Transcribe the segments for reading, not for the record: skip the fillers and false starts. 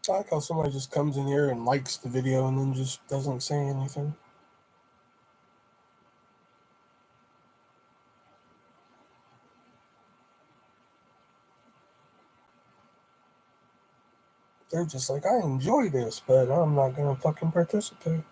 I like how somebody just comes in here and likes the video and then just doesn't say anything. They're just like, I enjoy this, but I'm not gonna fucking participate.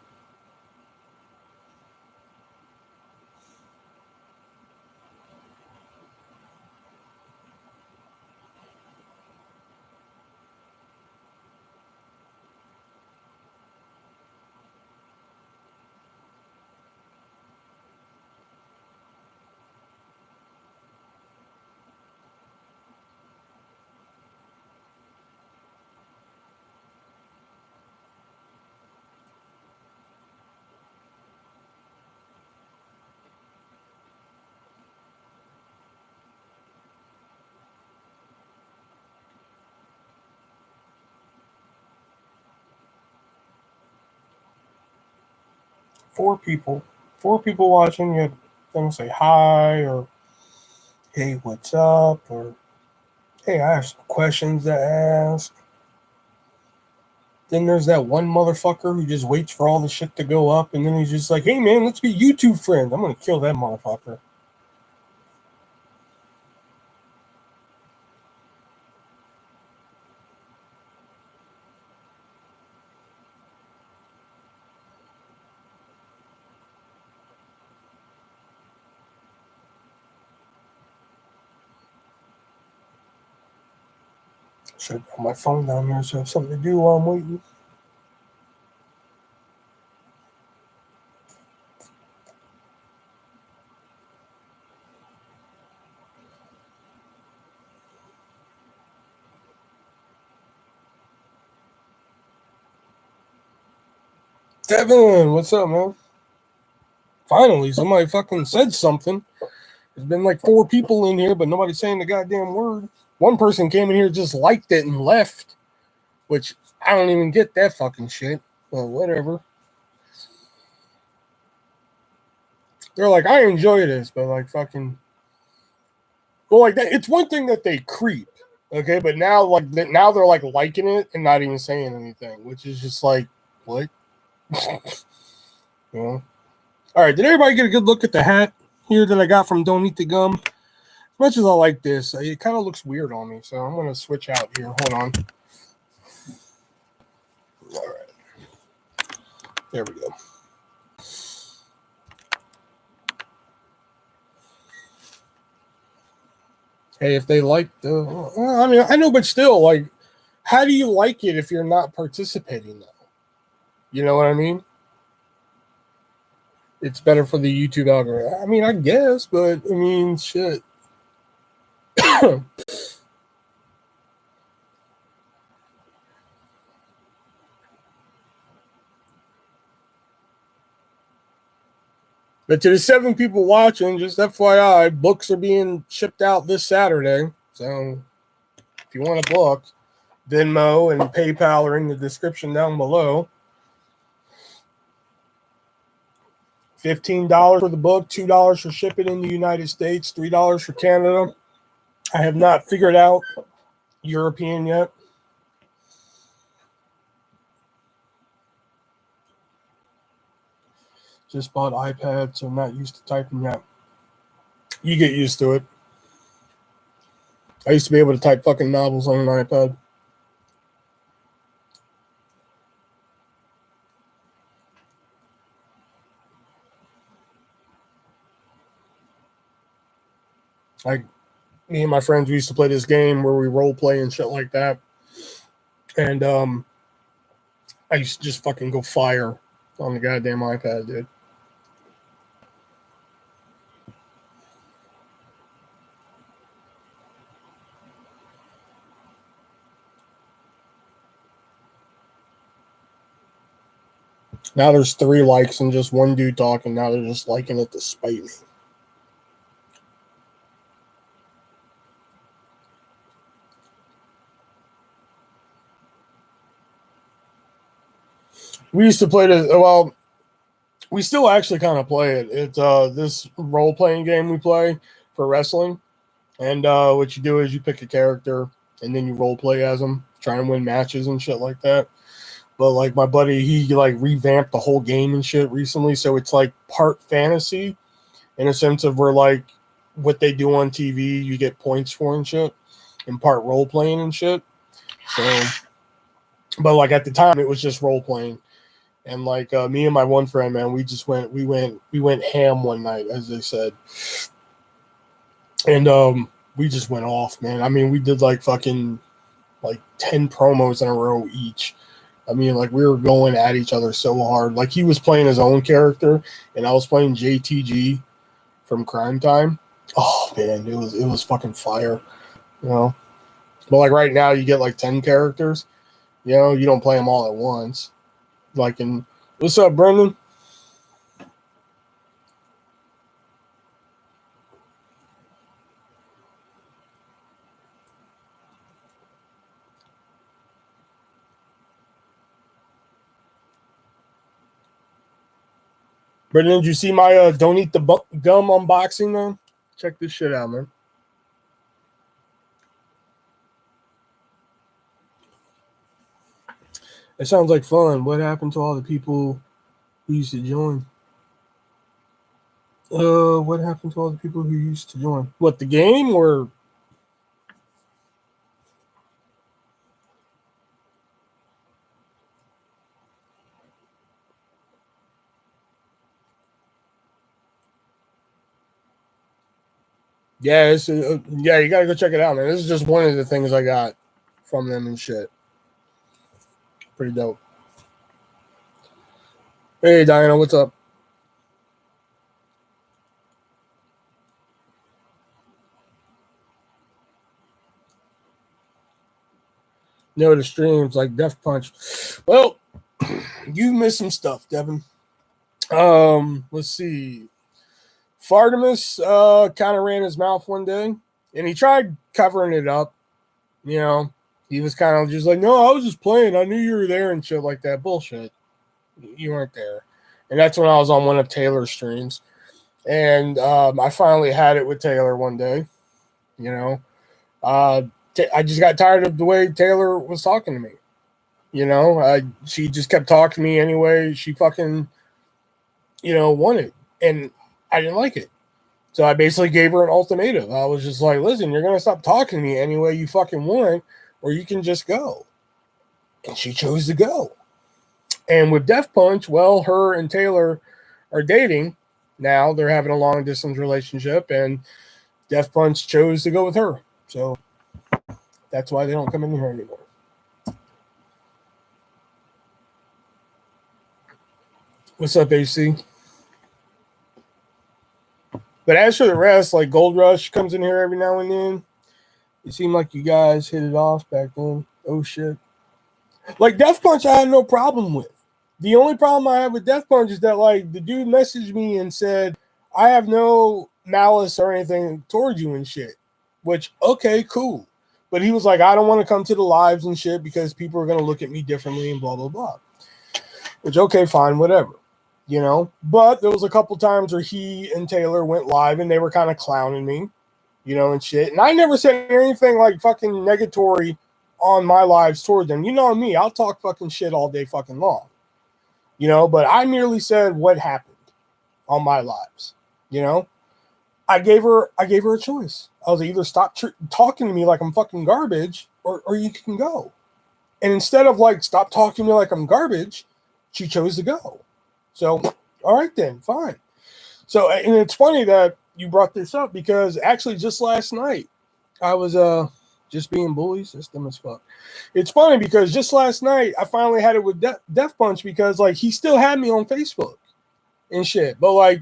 Four people watching. You them say hi or hey, what's up, or hey, I have some questions to ask. Then there's that one motherfucker who just waits for all the shit to go up, and then he's just like, hey man, let's be YouTube friends. I'm gonna kill that motherfucker. Should put my phone down there so I have something to do while I'm waiting. Devin, what's up, man? Finally, somebody fucking said something. There's been like 4 people in here, but nobody's saying the goddamn word. One person came in here, just liked it and left, which I don't even get that fucking shit. But whatever. They're like, I enjoy this, but like fucking, well, like that. It's one thing that they creep, okay, but now now they're like liking it and not even saying anything, which is just like, what? You know? All right, did everybody get a good look at the hat here that I got from Don't Eat the Gum? As much as I like this, it kind of looks weird on me, so I'm gonna switch out here. Hold on. All right, there we go. Hey, if they like the, well, I mean, I know, but still, like, how do you like it if you're not participating though? You know what I mean? It's better for the YouTube algorithm. I mean, I guess, but I mean, shit. But to the 7 people watching, just FYI, books are being shipped out this Saturday. So if you want a book, Venmo and PayPal are in the description down below. $15 for the book, $2 for shipping in the United States, $3 for Canada. I have not figured out European yet. Just bought iPad, so I'm not used to typing yet. You get used to it. I used to be able to type fucking novels on an iPad. Like, me and my friends, we used to play this game where we role play and shit like that. And I used to just fucking go fire on the goddamn iPad, dude. Now there's 3 likes and just one dude talking. Now they're just liking it to spite me. We used to play this. Well, We still actually kind of play it. It's this role playing game we play for wrestling, and what you do is you pick a character and then you role play as them, try and win matches and shit like that. But like my buddy, he like revamped the whole game and shit recently, so it's like part fantasy in a sense of where like what they do on TV, you get points for and shit, and part role playing and shit. So, but like at the time, it was just role playing, and like me and my one friend, man, we went ham one night, as they said, and we just went off, man. I mean, we did like fucking like 10 promos in a row each. I mean, like we were going at each other so hard. Like he was playing his own character, and I was playing JTG from Crime Time. Oh man, it was fucking fire, you know. But like right now, you get like 10 characters. You know, you don't play them all at once. Like in what's up, Brendan? Brendan, did you see my don't eat the gum unboxing, man? Check this shit out, man. It sounds like fun. What happened to all the people who used to join? What happened to all the people who used to join? What, the game or? Yeah, yeah, you gotta go check it out, man. This is just one of the things I got from them and shit. Pretty dope. Hey, Diana, what's up? No, the streams like Death Punch. Well, you missed some stuff, Devin. Let's see. Fartimus kind of ran his mouth one day, and he tried covering it up. You know, he was kind of just like, "No, I was just playing. I knew you were there and shit like that." Bullshit. You weren't there. And that's when I was on one of Taylor's streams, and I finally had it with Taylor one day. You know, I just got tired of the way Taylor was talking to me. You know, she just kept talking to me anyway. She fucking, wanted, and I didn't like it. So I basically gave her an ultimatum. I was just like, listen, you're going to stop talking to me any way you fucking want, or you can just go. And she chose to go. And with Death Punch, well, her and Taylor are dating now. They're having a long distance relationship, and Death Punch chose to go with her. So that's why they don't come in here anymore. What's up, AC? But as for the rest, like Gold Rush comes in here every now and then. It seemed like you guys hit it off back then. Oh shit. Like Death Punch, I had no problem with. The only problem I have with Death Punch is that like the dude messaged me and said, I have no malice or anything towards you and shit. Which, okay, cool. But he was like, I don't want to come to the lives and shit because people are gonna look at me differently and blah blah blah. Which, okay, fine, whatever. You know, but there was a couple times where he and Taylor went live and they were kind of clowning me, and shit. And I never said anything like fucking negatory on my lives toward them. You know me, I'll talk fucking shit all day fucking long, but I merely said what happened on my lives, I gave her a choice. I was either stop talking to me like I'm fucking garbage or you can go. And instead of like stop talking to me like I'm garbage, she chose to go. So, all right then, fine. So, and it's funny that you brought this up because actually just last night I was just being bullies. That's dumb as fuck. It's funny because just last night I finally had it with Death Punch because like he still had me on Facebook and shit. But like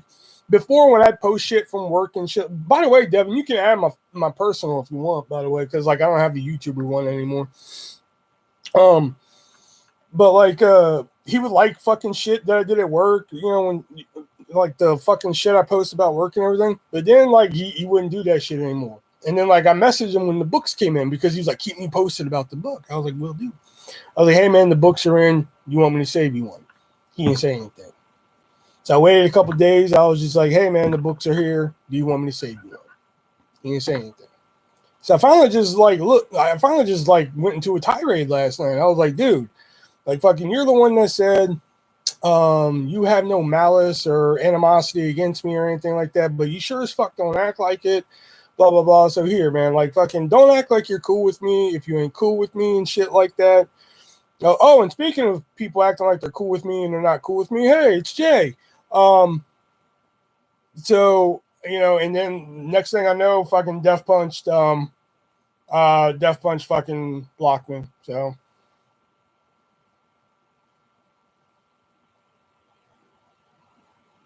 before when I'd post shit from work and shit. By the way, Devin, you can add my personal if you want. By the way, because like I don't have the YouTuber one anymore. But like he would like fucking shit that I did at work, when like the fucking shit I post about work and everything. But then like he wouldn't do that shit anymore. And then like I messaged him when the books came in because he was like, keep me posted about the book. I was like, will do. I was like, hey man, the books are in. You want me to save you one? He didn't say anything. So I waited a couple days. I was just like, hey, man, the books are here. Do you want me to save you one? He didn't say anything. So I finally just went into a tirade last night. I was like, dude, like fucking you're the one that said you have no malice or animosity against me or anything like that, but you sure as fuck don't act like it. Blah blah blah. So here, man, like fucking don't act like you're cool with me if you ain't cool with me and shit like that. Oh, and speaking of people acting like they're cool with me and they're not cool with me, hey, it's Jay. So you know, and then next thing I know, fucking Death Punch fucking blocked me. So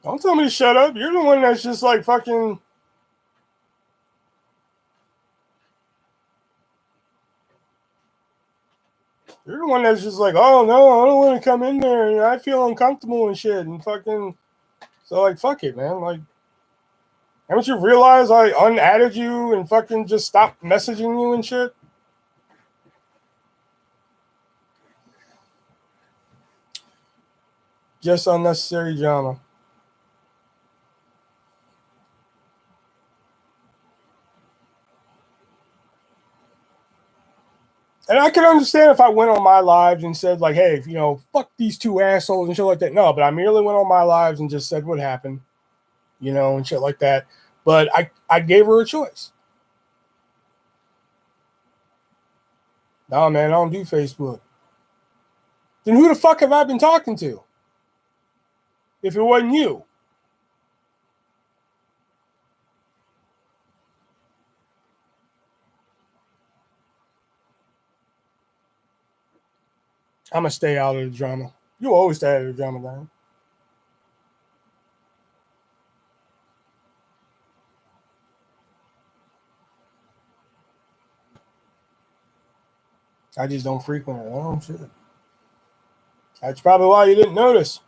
don't tell me to shut up. You're the one that's just like fucking. You're the one that's just like, oh no, I don't want to come in there. I feel uncomfortable and shit. And fucking, so like, fuck it, man. Like, haven't you realized I unadded you and fucking just stopped messaging you and shit? Just unnecessary drama. And I could understand if I went on my lives and said, like, hey, you know, fuck these two assholes and shit like that. No, but I merely went on my lives and just said what happened, you know, and shit like that. But I gave her a choice. No, man, I don't do Facebook. Then who the fuck have I been talking to? If it wasn't you. I'm going to stay out of the drama. You always stay out of the drama, man. I just don't frequent it. Oh, shit. That's probably why you didn't notice.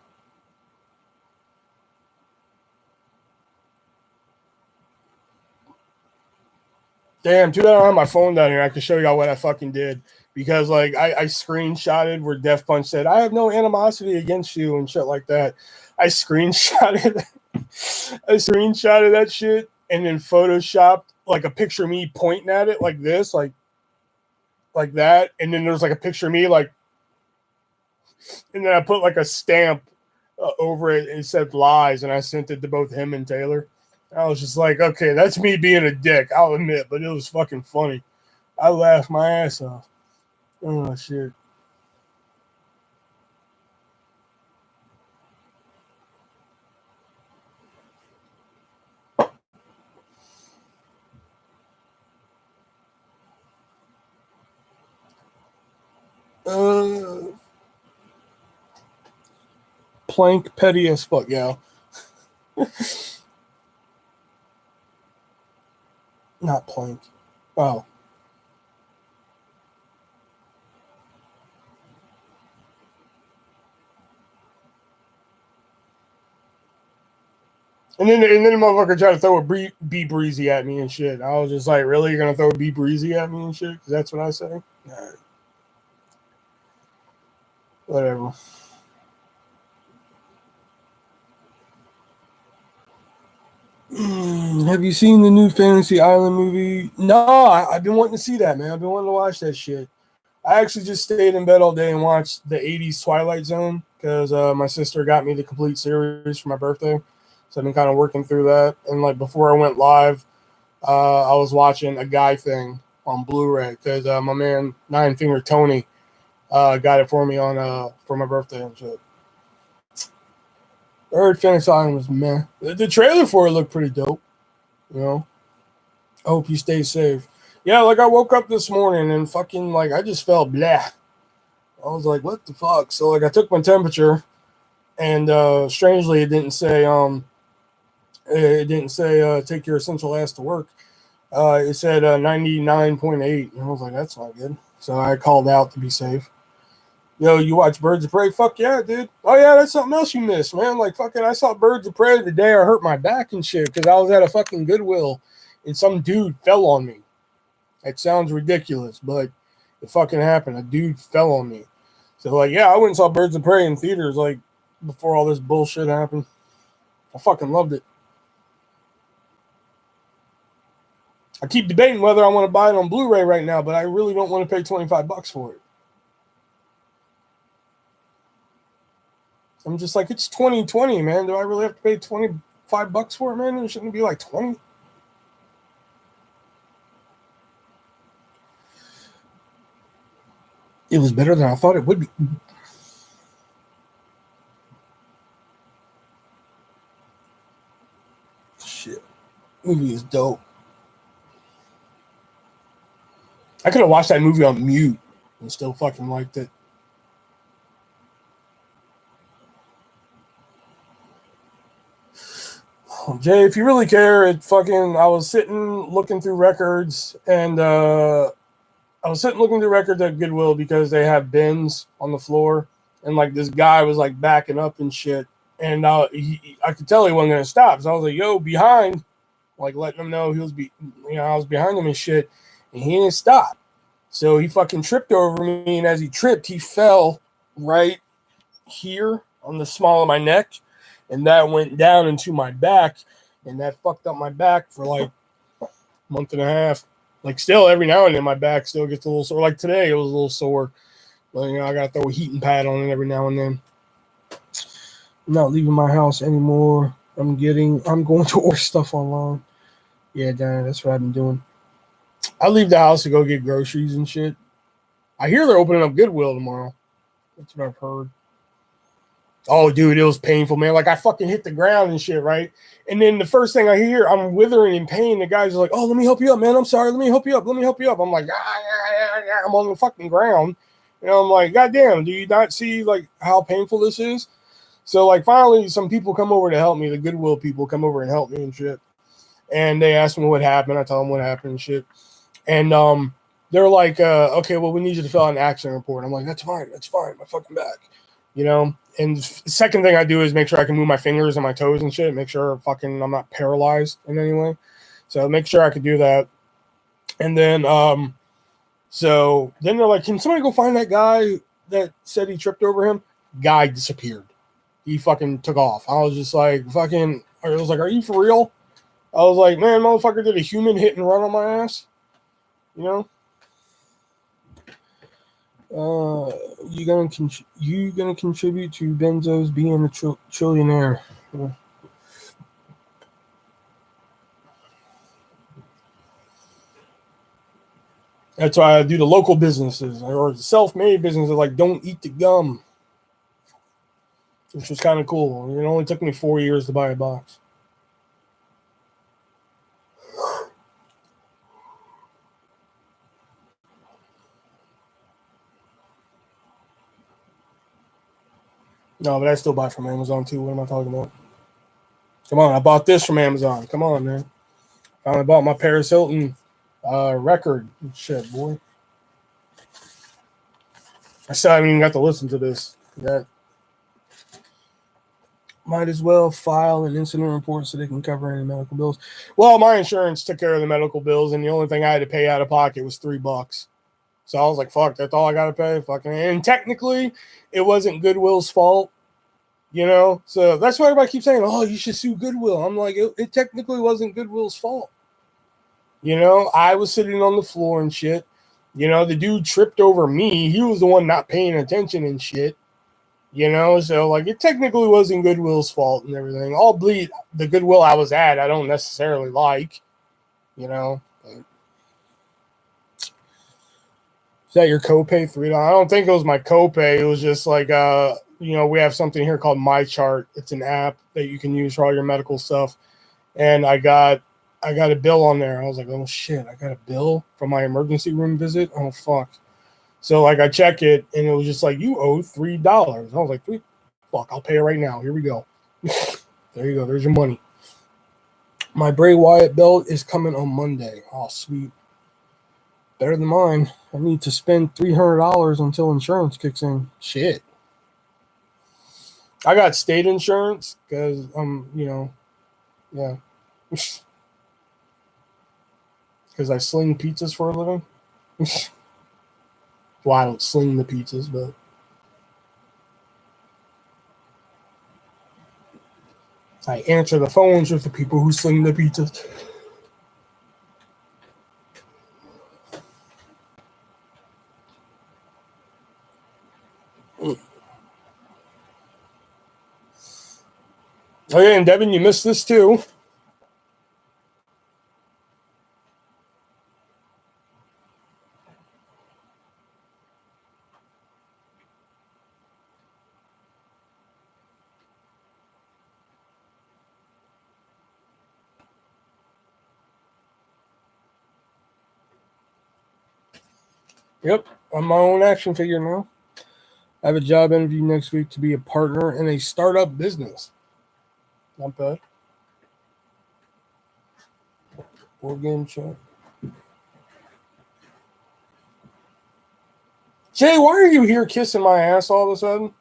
Damn, too bad I don't have my phone down here. I can show y'all what I fucking did. Because, like, I screenshotted where Death Punch said, I have no animosity against you and shit like that. I screenshotted that shit and then photoshopped, like, a picture of me pointing at it like this, like that. And then there's, like, a picture of me, like, and then I put, like, a stamp over it and it said lies, and I sent it to both him and Taylor. I was just like, okay, that's me being a dick, I'll admit, but it was fucking funny. I laughed my ass off. Oh, shit. Plank petty as fuck, yeah. Not Plank. Oh. And then the motherfucker tried to throw a Be Breezy at me and shit. I was just like, really? You're going to throw a Be Breezy at me and shit? Because that's what I say? All right. Whatever. Have you seen the new Fantasy Island movie? No, I've been wanting to see that, man. I've been wanting to watch that shit. I actually just stayed in bed all day and watched the 80s Twilight Zone because my sister got me the complete series for my birthday. So I've been kind of working through that. And like before I went live, I was watching a Guy thing on Blu-ray because my man Nine Finger Tony got it for me on for my birthday and shit. I heard Phoenix Island was meh. The trailer for it looked pretty dope. You know, I hope you stay safe. Yeah, like I woke up this morning and fucking like I just felt blah. I was like, what the fuck? So like I took my temperature, and strangely it didn't say take your essential ass to work. It said 99.8, and I was like, that's not good. So I called out to be safe. Yo, you watch Birds of Prey? Fuck yeah, dude. Oh yeah, that's something else you missed, man. Like fucking, I saw Birds of Prey the day I hurt my back and shit because I was at a fucking Goodwill and some dude fell on me. It sounds ridiculous, but it fucking happened. A dude fell on me. So like, yeah, I went and saw Birds of Prey in theaters like before all this bullshit happened. I fucking loved it. I keep debating whether I want to buy it on Blu-ray right now, but I really don't want to pay $25 for it. I'm just like, it's 2020, man. Do I really have to pay $25 for it, man? It shouldn't be like 20. It was better than I thought it would be. Shit. Movie is dope. I could have watched that movie on mute and still fucking liked it. Jay, if you really care, I was sitting looking through records and at Goodwill because they have bins on the floor, and like this guy was like backing up and shit, and I could tell he wasn't gonna stop, so I was like, "Yo, behind," like letting him know I was behind him and shit, and he didn't stop, so he fucking tripped over me, and as he tripped, he fell right here on the small of my neck, and that went down into my back, and that fucked up my back for like a month and a half. Like still every now and then my back still gets a little sore. Like today it was a little sore. But I gotta throw a heating pad on it every now and then. I'm not leaving my house anymore. I'm going to order stuff online. Yeah, Dan, that's what I've been doing. I leave the house to go get groceries and shit. I hear they're opening up Goodwill tomorrow. That's what I've heard. Oh, dude, it was painful, man. Like I fucking hit the ground and shit, right? And then the first thing I hear, I'm withering in pain. The guy's like, "Oh, let me help you up, man. I'm sorry. Let me help you up. I'm like, I'm on the fucking ground. I'm like, God damn, do you not see like how painful this is? So like finally some people come over to help me. The Goodwill people come over and help me and shit. And they ask me what happened. I tell them what happened and shit. And they're like, okay, well, we need you to fill out an accident report. I'm like, that's fine. My fucking back. And the second thing I do is make sure I can move my fingers and my toes and shit. Make sure I'm not paralyzed in any way. So make sure I could do that. And then, so then they're like, can somebody go find that guy that said he tripped over him? Guy disappeared. He fucking took off. I was just like, are you for real? I was like, man, motherfucker did a human hit and run on my ass. You gonna contribute to Benzo's being a trillionaire? That's why I do the local businesses or self-made businesses, like don't eat the gum, which was kind of cool. It only took me 4 years to buy a box. No, but I still buy from Amazon too. What am I talking about? Come on, I bought this from Amazon. Come on, man. Finally bought my Paris Hilton record. Shit, boy. I still haven't even got to listen to this. That might as well file an incident report so they can cover any medical bills. Well, my insurance took care of the medical bills, and the only thing I had to pay out of pocket was $3. So I was like, fuck, that's all I got to pay? Fucking. And technically, it wasn't Goodwill's fault. So that's why everybody keeps saying, oh, you should sue Goodwill. I'm like, it technically wasn't Goodwill's fault. I was sitting on the floor and shit. The dude tripped over me. He was the one not paying attention and shit. So like it technically wasn't Goodwill's fault and everything. Albeit the Goodwill I was at, I don't necessarily like. But is that your copay? $3? I don't think it was my copay. It was just like we have something here called My Chart. It's an app that you can use for all your medical stuff. And I got a bill on there. I was like, oh shit, I got a bill from my emergency room visit. Oh fuck. So like I check it and it was just like, you owe $3. I was like, fuck, I'll pay it right now. Here we go. There you go. There's your money. My Bray Wyatt belt is coming on Monday. Oh, sweet. Better than mine. I need to spend $300 until insurance kicks in. Shit. I got state insurance because yeah. Because I sling pizzas for a living. Well, I don't sling the pizzas, but I answer the phones with the people who sling the pizzas. Oh yeah, and Devin, you missed this too. Yep, I'm my own action figure now. I have a job interview next week to be a partner in a startup business. Not bad. Board game chat. Jay, why are you here kissing my ass all of a sudden?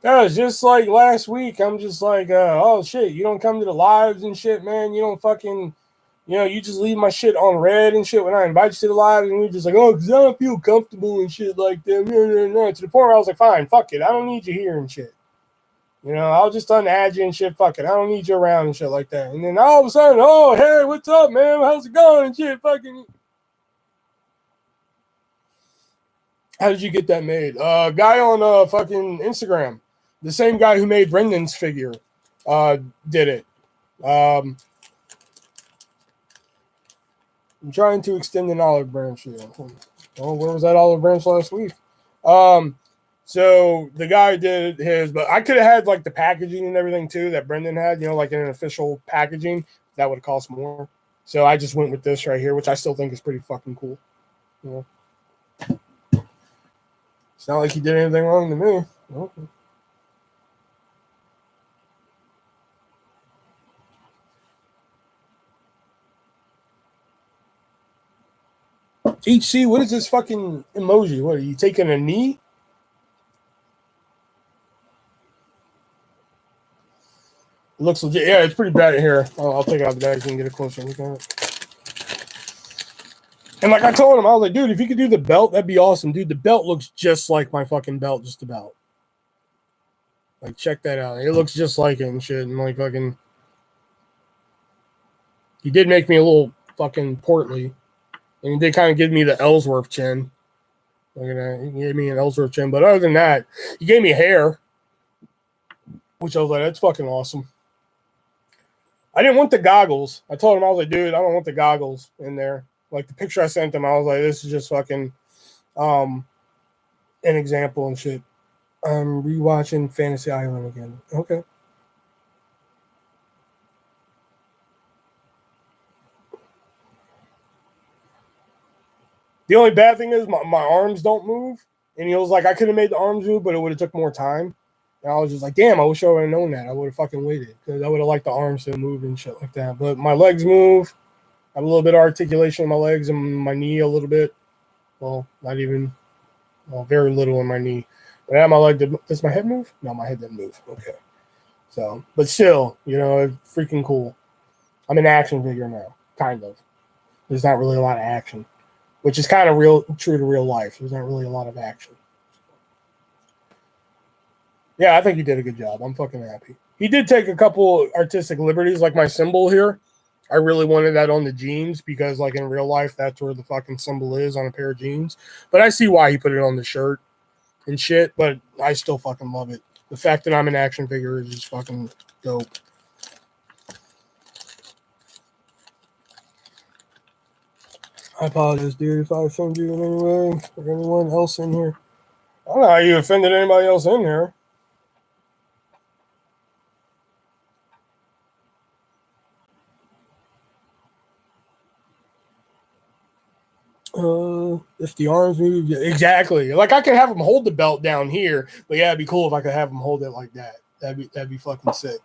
That was just like last week. I'm just like, oh shit, you don't come to the lives and shit, man. You don't fucking, you just leave my shit on red and shit when I invite you to the lives, and you're just like, oh, because I don't feel comfortable and shit like that. No. To the point where I was like, fine, fuck it. I don't need you here and shit. I'll just unadd you and shit. Fuck it. I don't need you around and shit like that. And then all of a sudden, oh, hey, what's up, man? How's it going and shit? Fucking. How did you get that made? Guy on fucking Instagram. The same guy who made Brendan's figure did it. I'm trying to extend an olive branch here. Oh, where was that olive branch last week? So the guy did his, but I could have had like the packaging and everything too that Brendan had, like in an official packaging. That would have cost more. So I just went with this right here, which I still think is pretty fucking cool. It's not like he did anything wrong to me. Okay. HC, what is this fucking emoji? What are you taking a knee? It looks legit. Yeah, it's pretty bad here. I'll take it out the bag so you can get a closer look at it. And like I told him, I was like, dude, if you could do the belt, that'd be awesome. Dude, the belt looks just like my fucking belt, just about. Like, check that out. It looks just like it and shit. And like fucking. He did make me a little fucking portly. And he did kind of give me the Ellsworth chin. Look at that. He gave me an Ellsworth chin. But other than that, he gave me hair. Which I was like, that's fucking awesome. I didn't want the goggles. I told him, I was like, dude, I don't want the goggles in there. Like the picture I sent him, I was like, this is just fucking an example and shit. I'm rewatching Fantasy Island again. Okay. The only bad thing is my arms don't move. And he was like, I could have made the arms move, but it would have took more time. And I was just like, damn, I wish I would have known that. I would have fucking waited because I would have liked the arms to move and shit like that. But my legs move. I have a little bit of articulation in my legs and my knee a little bit. Well, not even, very little in my knee. But now my leg, does my head move? No, my head didn't move. Okay. So, but still, it's freaking cool. I'm an action figure now, kind of. There's not really a lot of action, which is kind of true to real life. There's not really a lot of action. Yeah, I think he did a good job. I'm fucking happy. He did take a couple artistic liberties, like my symbol here. I really wanted that on the jeans because, like, in real life, that's where the fucking symbol is on a pair of jeans. But I see why he put it on the shirt and shit, but I still fucking love it. The fact that I'm an action figure is just fucking dope. I apologize, dude, if I offended you in any way or anyone else in here. I don't know how you offended anybody else in here. If the arms move, yeah, exactly. Like I could have him hold the belt down here, but yeah, it'd be cool if I could have him hold it like that. That'd be fucking sick,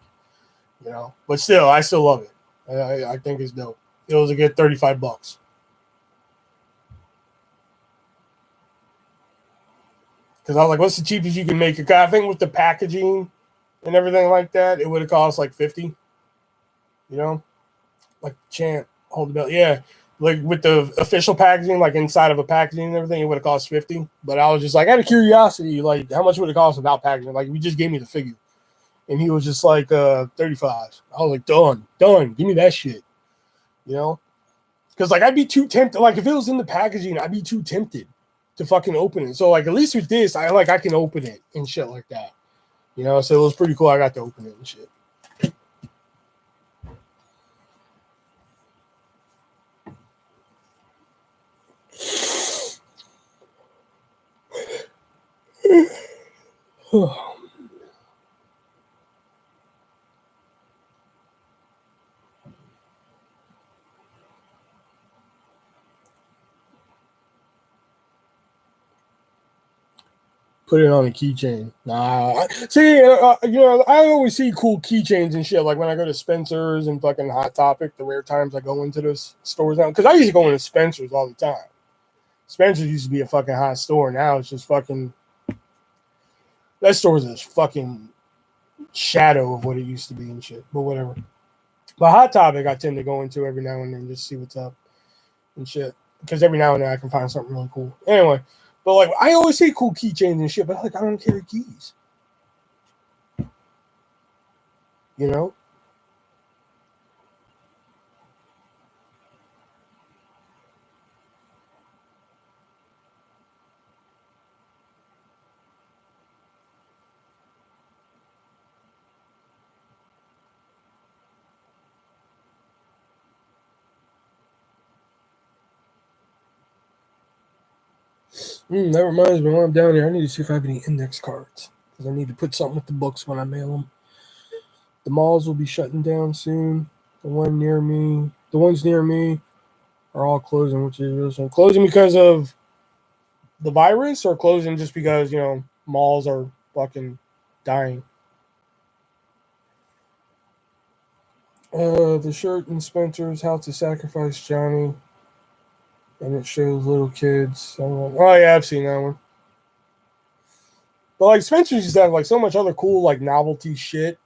But still, I still love it. I think it's dope. It was a good $35. Because I was like, what's the cheapest you can make it? I think with the packaging and everything like that, it would have cost like 50. You know, like Champ, hold the belt. Yeah, like with the official packaging, like inside of a packaging and everything, it would have cost 50. But I was just like, out of curiosity, like how much would it cost without packaging? Like, we just gave me the figure, and he was just like 35. I was like, done, give me that shit. You know, because like I'd be too tempted. Like if it was in the packaging, I'd be too tempted to fucking open it. So like at least with this, I can open it and shit like that. You know, so it was pretty cool. I got to open it and shit. Put it on a keychain. Nah. See, I always see cool keychains and shit. Like when I go to Spencer's and fucking Hot Topic, the rare times I go into those stores now. Because I used to go into Spencer's all the time. Spencer's used to be a fucking hot store. Now it's just fucking. That store is a fucking shadow of what it used to be and shit. But whatever. But Hot Topic, I tend to go into every now and then just see what's up and shit. Because every now and then I can find something really cool. Anyway. But like I always see cool keychains and shit, but like I don't carry keys. You know? That reminds me, while I'm down here, I need to see if I have any index cards. Because I need to put something with the books when I mail them. The malls will be shutting down soon. The ones near me are all closing, which is really so closing because of the virus or closing just because, malls are fucking dying. The shirt in Spencer's, How to Sacrifice Johnny. And it shows little kids. Oh yeah, I've seen that one. But like Spencer's used to have like so much other cool like novelty shit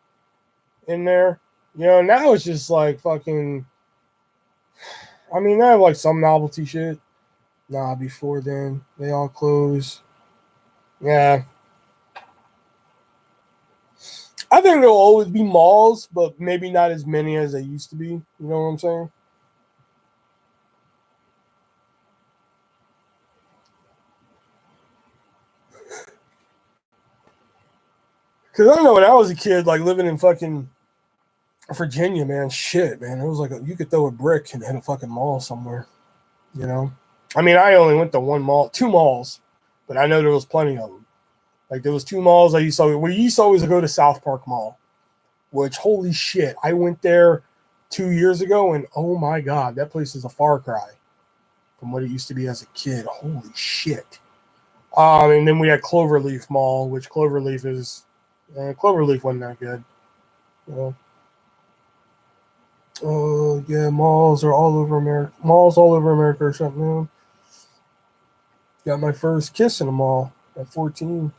in there. Now it's just like fucking. I mean, they have like some novelty shit. Nah, before then they all close. Yeah, I think there'll always be malls, but maybe not as many as they used to be. You know what I'm saying? Because I know when I was a kid, like living in fucking Virginia, man, shit, man, it was like you could throw a brick and hit a fucking mall somewhere. You know, I mean, I only went to two malls, but I know there was plenty of them. Like there was two malls I used to. We used to always go to South Park Mall, which holy shit, I went there 2 years ago, and oh my god, that place is a far cry from what it used to be as a kid. Holy shit. And then we had Cloverleaf Mall, which Cloverleaf wasn't that good. You know? Oh yeah, malls are all over America. Malls all over America or something. Got my first kiss in a mall at 14.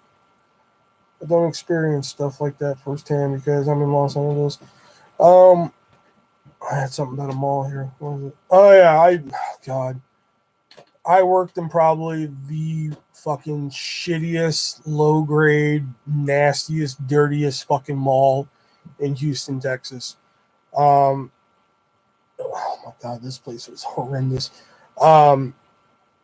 I don't experience stuff like that firsthand because I'm in Los Angeles. I had something about a mall here. What was it? Oh yeah, God. I worked in probably the fucking shittiest, low grade, nastiest, dirtiest fucking mall in Houston, Texas. Oh my god, this place was horrendous. I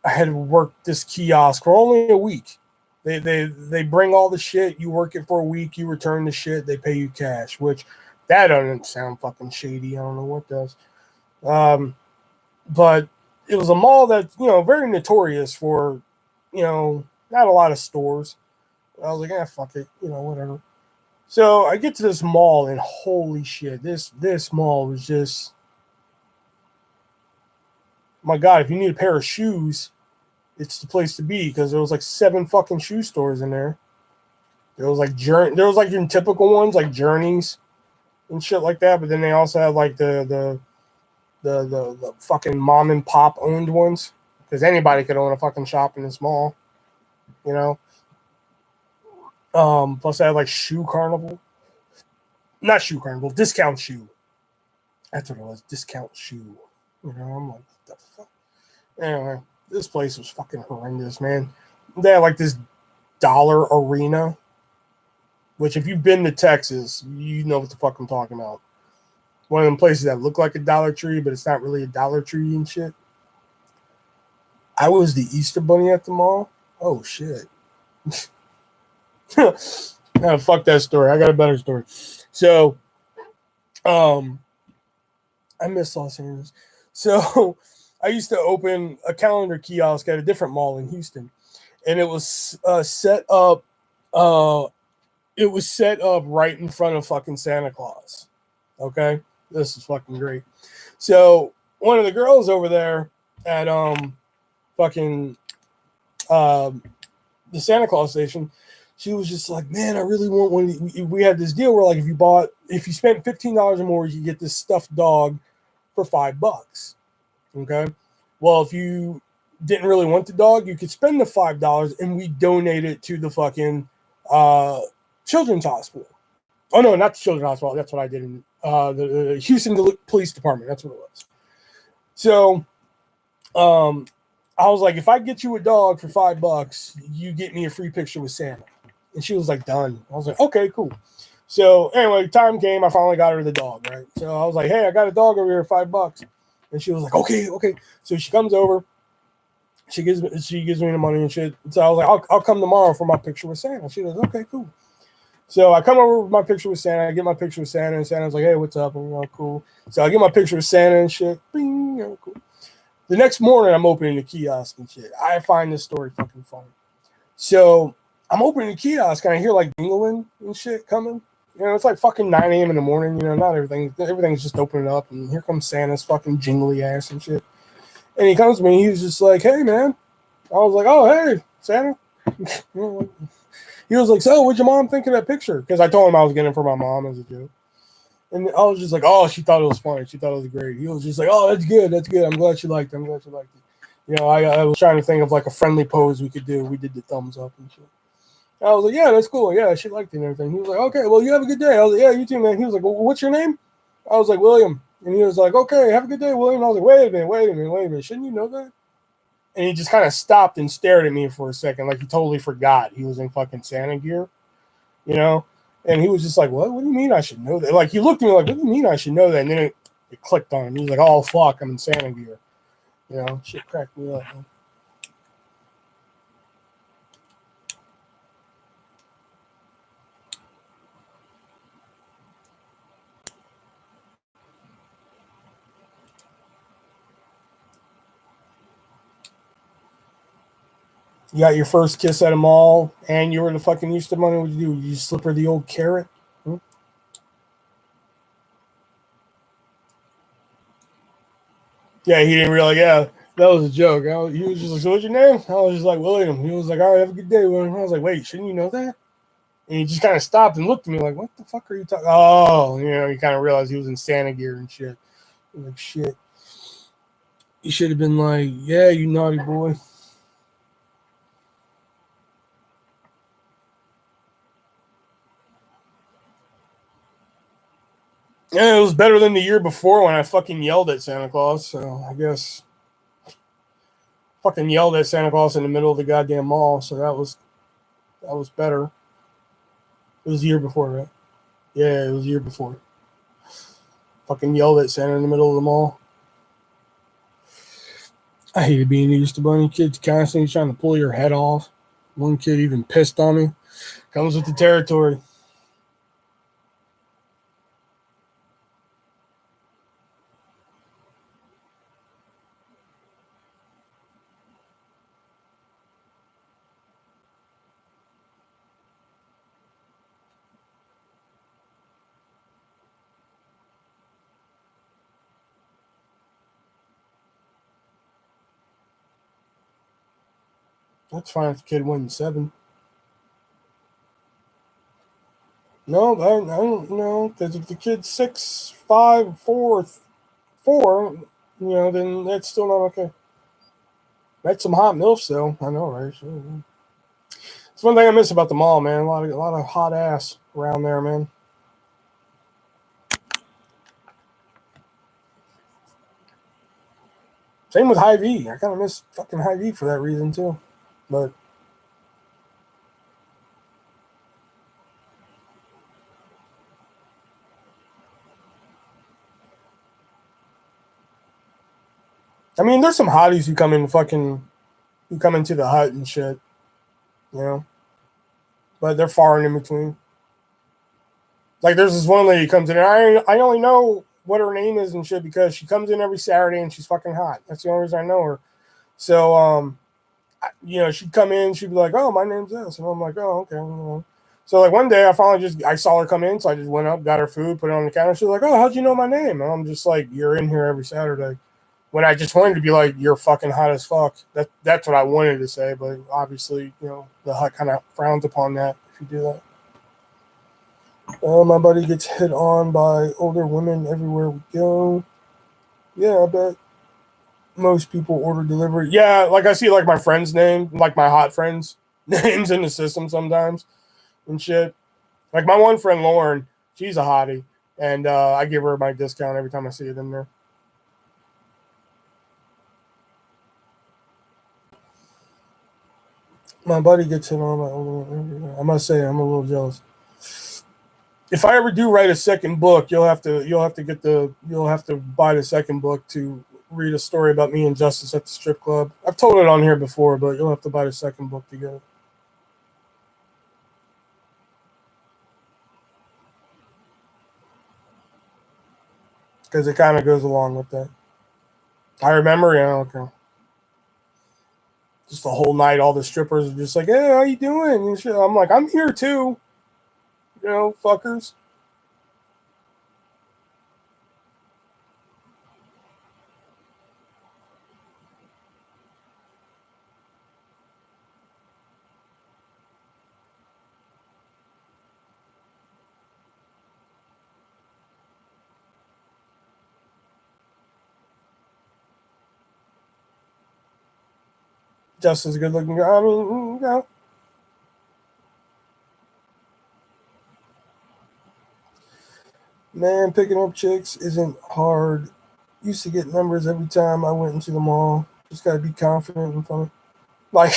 had worked this kiosk for only a week. They bring all the shit. You work it for a week. You return the shit. They pay you cash, which that doesn't sound fucking shady. I don't know what does. But it was a mall that's very notorious for not a lot of stores. I was like, fuck it, whatever. So I get to this mall and holy shit, this mall was just my god. If you need a pair of shoes, it's the place to be because there was like 7 fucking shoe stores in there. There was like your typical ones like Journeys and shit like that, but then they also had like the the fucking mom and pop owned ones, because anybody could own a fucking shop in this mall, you know. Plus, I had like Shoe Carnival, not Shoe Carnival, Discount Shoe. That's what it was, Discount Shoe. You know, I'm like, what the fuck? Anyway, this place was fucking horrendous, man. They had like this dollar arena, which if you've been to Texas, you know what the fuck I'm talking about. One of them places that look like a Dollar Tree, but it's not really a Dollar Tree and shit. I was the Easter Bunny at the mall. Oh shit. Oh, fuck that story. I got a better story. So, I miss Los Angeles. So, I used to open a calendar kiosk at a different mall in Houston, and it was set up. It was set up right in front of fucking Santa Claus. Okay, this is fucking great. So, one of the girls over there at fucking the Santa Claus station, she was just like, man, I really want one. We had this deal where like if you spent $15 or more, you get this stuffed dog for $5. Okay. Well, if you didn't really want the dog, you could spend the $5 and we donate it to the fucking children's hospital. Oh no, not the children's hospital. That's what I did in the Houston Police Department. That's what it was. So, I was like, if I get you a dog for $5, you get me a free picture with Santa. And she was like, done. I was like, okay, cool. So anyway, time came. I finally got her the dog, right? So I was like, hey, I got a dog over here for $5. And she was like, okay. So she comes over. She gives me the money and shit. So I was like, I'll come tomorrow for my picture with Santa. She goes, okay, cool. So I come over with my picture with Santa. I get my picture with Santa, and Santa's like, hey, what's up? And cool. So I get my picture with Santa and shit. Bing, cool. The next morning, I'm opening the kiosk and shit. I find this story fucking funny. So I'm opening the kiosk and I hear like jingling and shit coming. You know, it's like fucking 9 a.m. in the morning. You know, not everything's just opening up. And here comes Santa's fucking jingly ass and shit. And he comes to me. He's just like, hey, man. I was like, oh, hey, Santa. He was like, so what'd your mom think of that picture? Because I told him I was getting it for my mom as a joke. And I was just like, oh, she thought it was funny. She thought it was great. He was just like, oh, that's good. I'm glad she liked it. You know, I was trying to think of like a friendly pose we could do. We did the thumbs up and shit. I was like, yeah, that's cool. Yeah, she liked it and everything. He was like, okay, well, you have a good day. I was like, yeah, you too, man. He was like, well, what's your name? I was like, William. And he was like, okay, have a good day, William. I was like, wait a minute. Shouldn't you know that? And he just kind of stopped and stared at me for a second, like he totally forgot he was in fucking Santa gear, you know? And he was just like, what? What do you mean I should know that? Like, he looked at me like, what do you mean I should know that? And then it clicked on him. He was like, oh, fuck, I'm in Santa gear. You know, shit cracked me up, man. You got your first kiss at a mall, and you were the fucking Easter Bunny. What did you do? You slip her the old carrot? Yeah, he didn't realize. Yeah, that was a joke. He was just like, so what's your name? I was just like, William. He was like, all right, have a good day, William. I was like, wait, shouldn't you know that? And he just kind of stopped and looked at me like, what the fuck are you talking? Oh, you know, he kind of realized he was in Santa gear and shit. Like, shit. He should have been like, yeah, you naughty boy. Yeah, it was better than the year before when I fucking yelled at Santa Claus. So I guess fucking yelled at Santa Claus in the middle of the goddamn mall. So that was better. It was the year before, right? Yeah, it was the year before. Fucking yelled at Santa in the middle of the mall. I hated being the Easter Bunny. Kids constantly trying to pull your head off. One kid even pissed on me. Comes with the territory. That's fine if the kid wins 7. No, I don't know. Because if the kid's 6, 5, 4, 4, then that's still not okay. Met some hot milfs though. I know, right? Sure. It's one thing I miss about the mall, man. A lot of hot ass around there, man. Same with Hy-Vee. I kind of miss fucking Hy-Vee for that reason too. But I mean, there's some hotties who come into the hut and shit, but they're far and in between. Like, there's this one lady who comes in, and I only know what her name is and shit because she comes in every Saturday and she's fucking hot. That's the only reason I know her. So, she'd come in, she'd be like, "Oh, my name's this," and I'm like, "Oh, okay." So, like, one day I saw her come in, so I just went up, got her food, put it on the counter. She's like, "Oh, how'd you know my name?" And I'm just like, "You're in here every Saturday." When I just wanted to be like, "You're fucking hot as fuck." That's what I wanted to say, but obviously, the hut kind of frowns upon that if you do that. My buddy gets hit on by older women everywhere we go. Yeah, I bet most people order delivery. Yeah, like I see like my friend's name, like my hot friends' names in the system sometimes and shit. Like my one friend Lauren, she's a hottie, and I give her my discount every time I see it in there. My buddy gets hit on by older women. I must say, I'm a little jealous. If I ever do write a second book, you'll have to buy the second book to read a story about me and Justice at the strip club. I've told it on here before, but you'll have to buy the second book to get it. Because it kind of goes along with that. I remember, okay. Just the whole night, all the strippers are just like, "Hey, how you doing?" And shit. I'm like, "I'm here too, fuckers." Justin's a good looking guy. I mean, Man, picking up chicks isn't hard. Used to get numbers every time I went into the mall. Just gotta be confident and funny. Like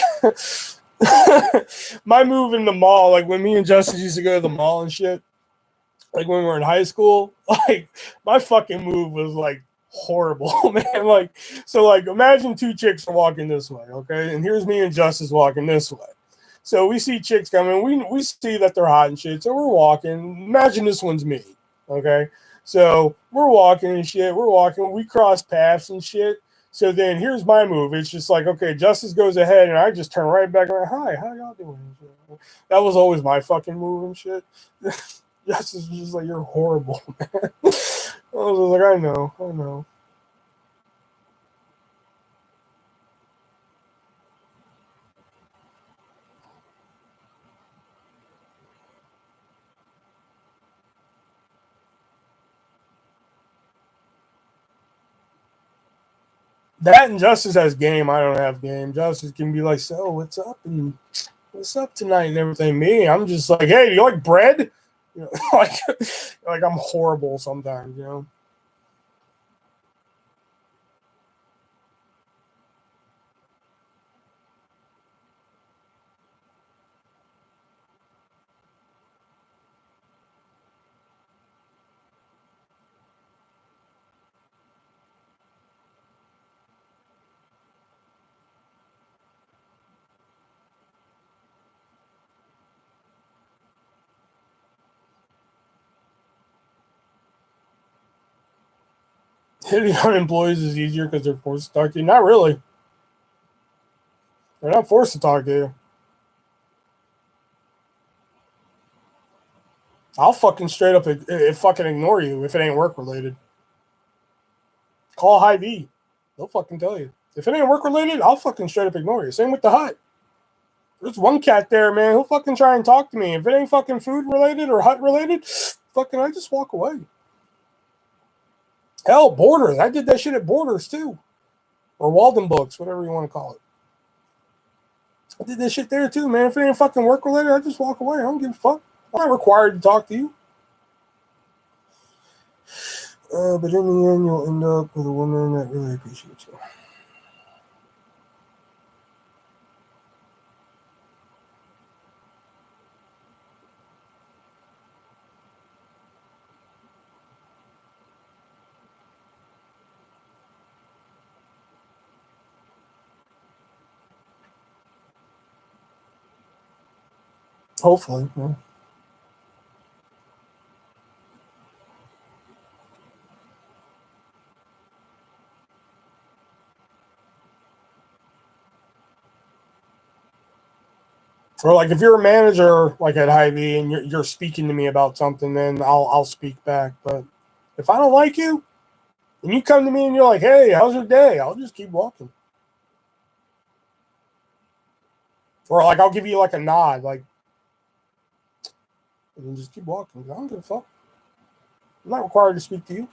my move in the mall, like when me and Justin used to go to the mall and shit, like when we were in high school, like my fucking move was like horrible, man. Like, so like imagine two chicks are walking this way, okay? And here's me and Justice walking this way. So we see chicks coming, we see that they're hot and shit, so we're walking. Imagine this one's me, okay? So we're walking and shit, we cross paths and shit. So then here's my move. It's just like, okay, Justice goes ahead and I just turn right back around. Hi, how y'all doing? That was always my fucking move and shit. Justice was just like, "You're horrible, man." I was like, I know. That and Justice has game. I don't have game. Justice can be like, "So what's up and what's up tonight and everything." Me, I'm just like, "Hey, do you like bread?" Like, like I'm horrible sometimes. Hitting on employees is easier because they're forced to talk to you. Not really. They're not forced to talk to you. I'll fucking straight up fucking ignore you if it ain't work related. Call Hy-Vee. They'll fucking tell you. If it ain't work related, I'll fucking straight up ignore you. Same with the hut. There's one cat there, man. He'll fucking try and talk to me. If it ain't fucking food related or hut related, fucking I just walk away. Hell, Borders. I did that shit at Borders too. Or Walden Books, whatever you want to call it. I did this shit there too, man. If it ain't fucking work related, I just walk away. I don't give a fuck. I'm not required to talk to you. But in the end, you'll end up with a woman that really appreciates you. Hopefully. Yeah. Or like if you're a manager like at Hy-Vee and you're speaking to me about something, then I'll speak back. But if I don't like you and you come to me and you're like, "Hey, how's your day?" I'll just keep walking. Or like I'll give you like a nod, like, and just keep walking. I don't give a fuck. I'm not required to speak to you.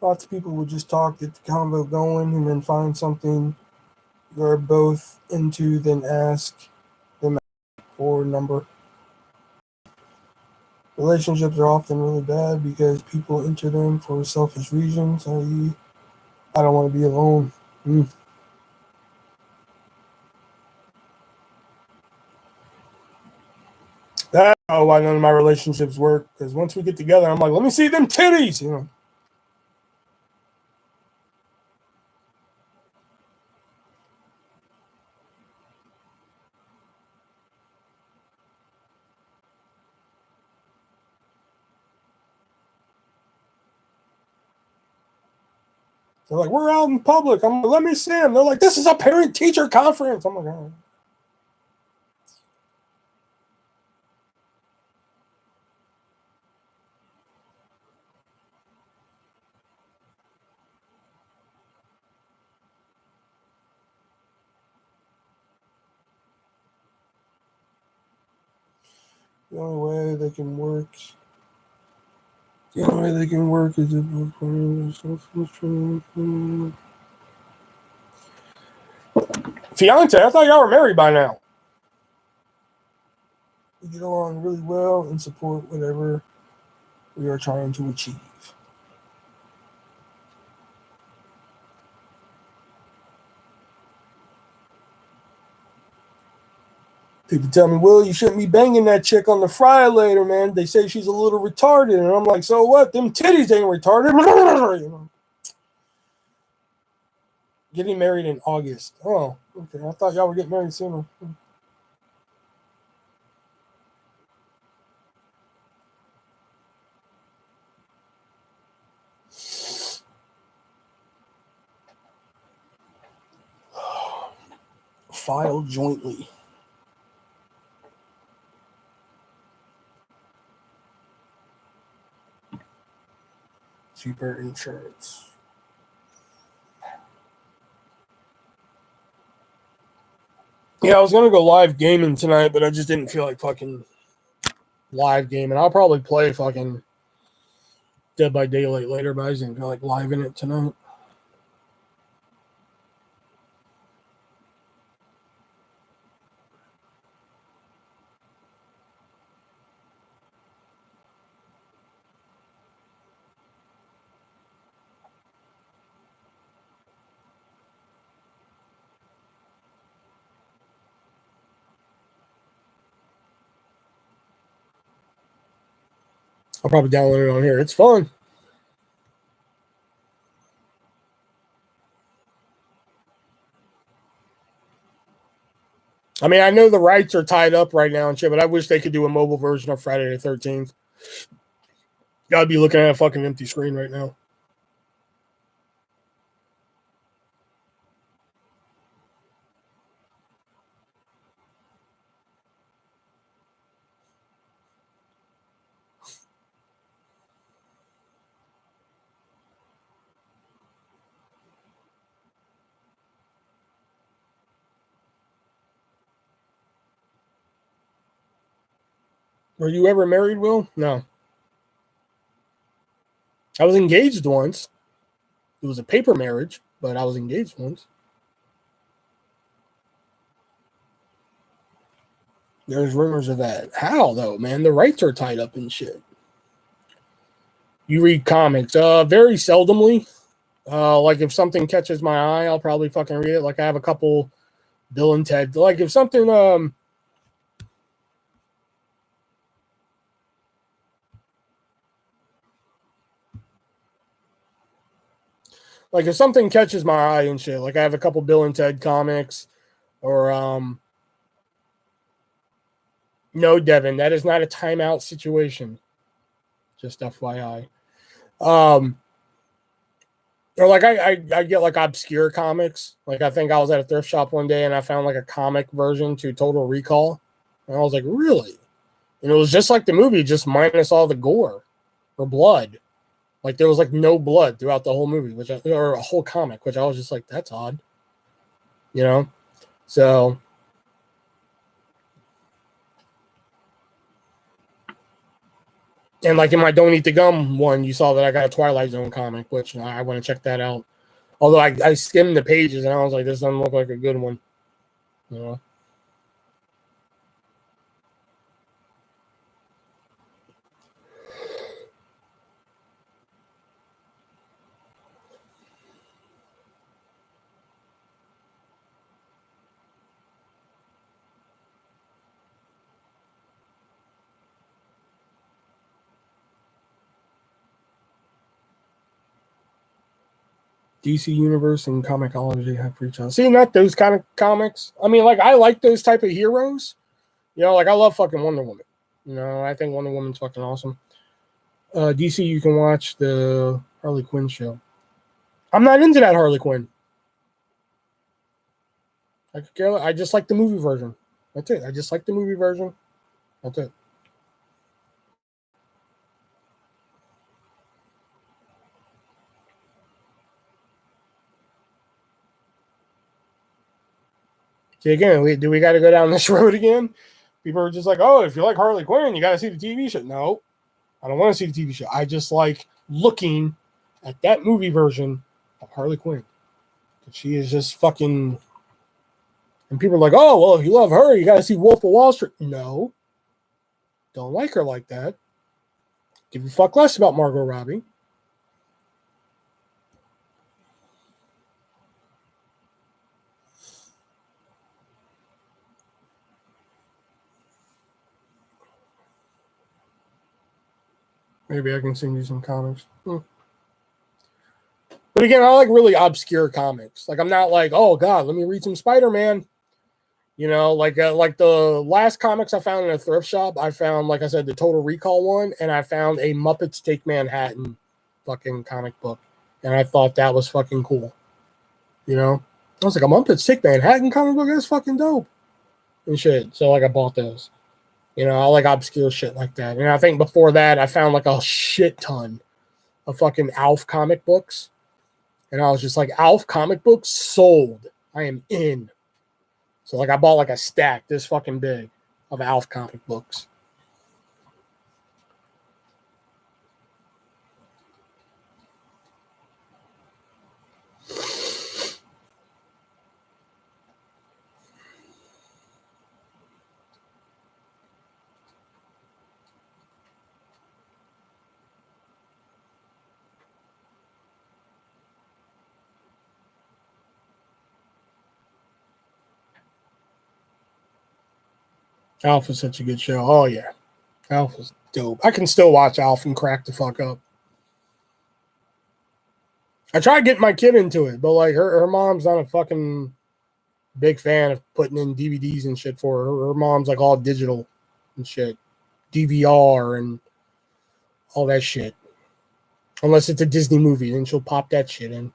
Lots of people would just talk, get the convo going, and then find something you're both into, then ask them for a number. Relationships are often really bad because people enter them for selfish reasons, i.e., I don't want to be alone. That's why none of my relationships work. Because once we get together, I'm like, let me see them titties. You know, they're like, we're out in public. I'm like, let me see them. They're like, this is a parent teacher conference. I'm like, oh. The only way they can work. The only way they can work is if fiance. I thought y'all were married by now. We get along really well and support whatever we are trying to achieve. People tell me, Will, you shouldn't be banging that chick on the fry later, man. They say she's a little retarded. And I'm like, so what? Them titties ain't retarded. You know? Getting married in August. Oh, okay. I thought y'all were getting married sooner. File jointly. Cheaper insurance. Yeah, I was gonna go live gaming tonight, but I just didn't feel like fucking live gaming. I'll probably play fucking Dead by Daylight later, but I just didn't feel like live in it tonight. I'll probably download it on here. It's fun. I mean, I know the rights are tied up right now and shit, but I wish they could do a mobile version of Friday the 13th. Gotta be looking at a fucking empty screen right now. Were you ever married, Will? No. I was engaged once. It was a paper marriage, but I was engaged once. There's rumors of that. How, though, man? The rights are tied up and shit. You read comics. Very seldomly. Like, if something catches my eye, I'll probably fucking read it. Like, I have a couple Bill and Ted. Like, if something... Like, if something catches my eye and shit, like, I have a couple Bill and Ted comics, or, no, Devin, that is not a timeout situation. Just FYI. Or, like, I get, like, obscure comics. Like, I think I was at a thrift shop one day, and I found, like, a comic version to Total Recall. And I was like, really? And it was just like the movie, just minus all the gore or blood. Like, there was, like, no blood throughout the whole movie, or a whole comic, which I was just like, that's odd. You know? So, and, like, in my Don't Eat the Gum one, you saw that I got a Twilight Zone comic, which I want to check that out. Although I skimmed the pages, and I was like, this doesn't look like a good one. You know? DC Universe and Comixology have reached out. See, not those kind of comics. I mean, like, I like those type of heroes. You know, like, I love fucking Wonder Woman. You know, I think Wonder Woman's fucking awesome. DC, you can watch the Harley Quinn show. I'm not into that Harley Quinn. I just like the movie version. That's it. I just like the movie version. That's it. See, again, do we got to go down this road again? People are just like, oh, if you like Harley Quinn, you got to see the TV show. No, I don't want to see the TV show. I just like looking at that movie version of Harley Quinn. She is just fucking... And people are like, oh, well, if you love her, you got to see Wolf of Wall Street. No. Don't like her like that. Give a fuck less about Margot Robbie. Maybe I can send you some comics. But again, I like really obscure comics. Like, I'm not like, oh, God, let me read some Spider-Man. You know, like the last comics I found in a thrift shop, I found, like I said, the Total Recall one, and I found a Muppets Take Manhattan fucking comic book. And I thought that was fucking cool. You know? I was like, a Muppets Take Manhattan comic book? That's fucking dope. And shit. So, like, I bought those. You know, I like obscure shit like that. And I think before that, I found, like, a shit ton of fucking Alf comic books. And I was just like, Alf comic books sold. I am in. So, like, I bought, like, a stack this fucking big of Alf comic books. Alf is such a good show. Oh, yeah. Alf is dope. I can still watch Alf and crack the fuck up. I tried getting my kid into it, but, like, her mom's not a fucking big fan of putting in DVDs and shit for her. Her mom's, like, all digital and shit. DVR and all that shit. Unless it's a Disney movie, then she'll pop that shit in.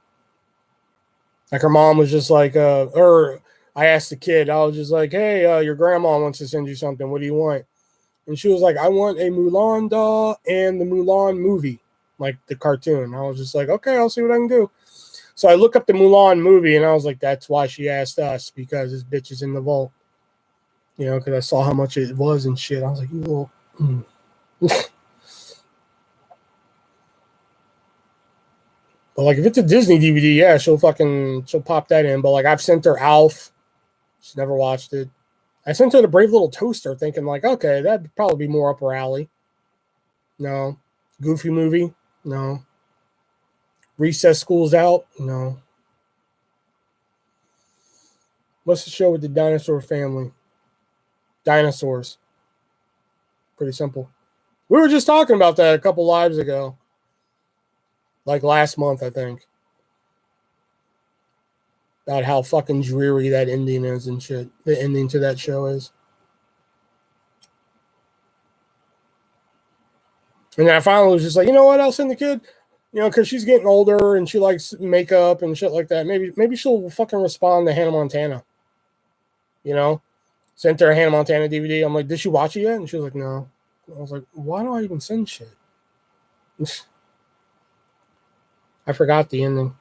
Like, her mom was just like, or I asked the kid, I was just like, hey, your grandma wants to send you something. What do you want? And she was like, I want a Mulan doll and the Mulan movie, like the cartoon. I was just like, okay, I'll see what I can do. So I look up the Mulan movie, and I was like, that's why she asked us, because this bitch is in the vault. You know, because I saw how much it was and shit. I was like, you little... Mm. But like if it's a Disney DVD, yeah, she'll pop that in. But like I've sent her Alf. She's never watched it. I sent her the Brave Little Toaster thinking like, okay, that'd probably be more up her alley. No. Goofy movie? No. Recess School's Out? No. What's the show with the dinosaur family? Dinosaurs. Pretty simple. We were just talking about that a couple lives ago. Like last month, I think. About how fucking dreary that ending is and shit. The ending to that show is. And then I finally was just like, you know what? I'll send the kid, because she's getting older and she likes makeup and shit like that. Maybe she'll fucking respond to Hannah Montana. Sent her a Hannah Montana DVD. I'm like, did she watch it yet? And she was like, no. I was like, why do I even send shit? I forgot the ending.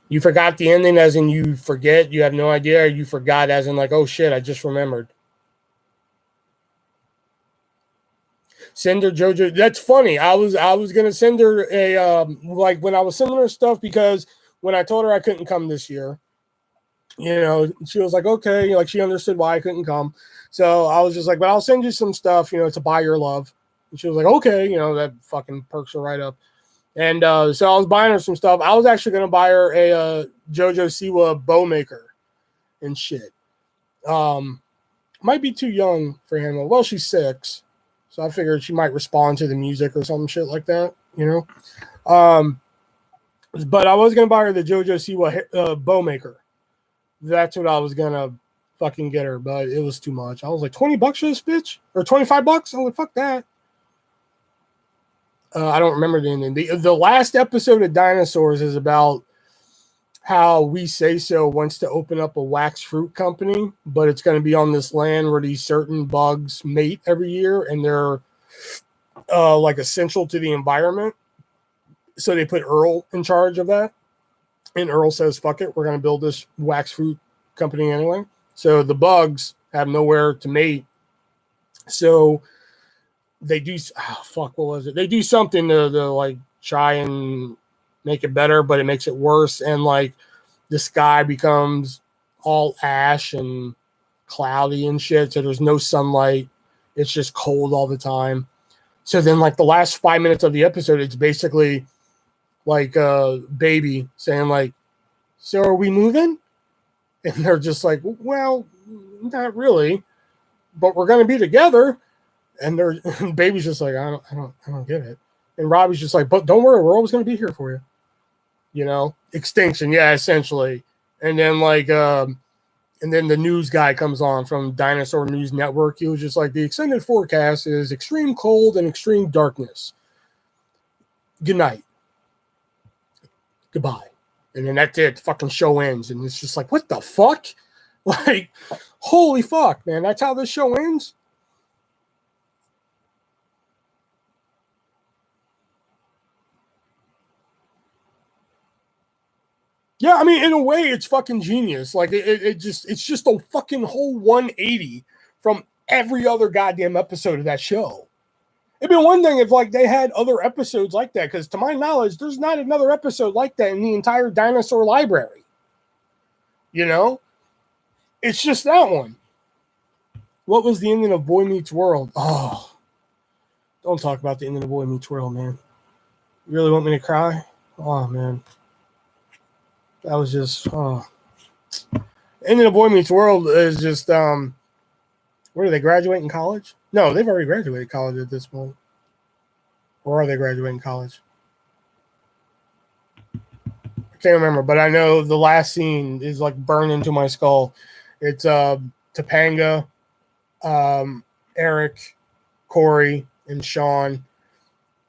You forgot the ending as in you forget, you have no idea, or you forgot as in like, oh shit, I just remembered. Send her JoJo. That's funny. I was gonna send her a like when I was sending her stuff, because when I told her I couldn't come this year, she was like, okay, like she understood why I couldn't come. So I was just like, but I'll send you some stuff, to buy your love. And she was like, okay, that fucking perks her right up. And so I was buying her some stuff. I was actually gonna buy her a JoJo Siwa bow maker and shit. Might be too young for Hannah. Well, she's 6. So I figured she might respond to the music or some shit like that, But I was going to buy her the JoJo Siwa bow maker. That's what I was going to fucking get her, but it was too much. I was like, $20 for this bitch? Or $25? I was like, fuck that. I don't remember the ending. The last episode of Dinosaurs is about how We Say So wants to open up a wax fruit company, but it's going to be on this land where these certain bugs mate every year, and they're like essential to the environment. So they put Earl in charge of that, and Earl says, fuck it, we're going to build this wax fruit company anyway. So the bugs have nowhere to mate. So they do, what was it? They do something to like try and make it better, but it makes it worse. And like the sky becomes all ash and cloudy and shit. So there's no sunlight. It's just cold all the time. So then like the last 5 minutes of the episode, it's basically like a baby saying like, so are we moving? And they're just like, well, not really, but we're going to be together. And baby's just like, I don't get it. And Robbie's just like, but don't worry, we're always going to be here for you. Extinction. Yeah, essentially. And then like, and then the news guy comes on from Dinosaur News Network. He was just like, the extended forecast is extreme cold and extreme darkness. Good night. Goodbye. And then that's it. The fucking show ends. And it's just like, what the fuck? Like, holy fuck, man. That's how this show ends? Yeah, I mean, in a way, it's fucking genius. Like, it's just a fucking whole 180 from every other goddamn episode of that show. It'd be one thing if, like, they had other episodes like that, because to my knowledge, there's not another episode like that in the entire dinosaur library. It's just that one. What was the ending of Boy Meets World? Oh, don't talk about the ending of Boy Meets World, man. You really want me to cry? Oh, man. That was just, ending of Boy Meets World is just, where do they graduate in college? No, they've already graduated college at this point. Or are they graduating college? I can't remember, but I know the last scene is like burned into my skull. It's Topanga, Eric, Corey, and Sean.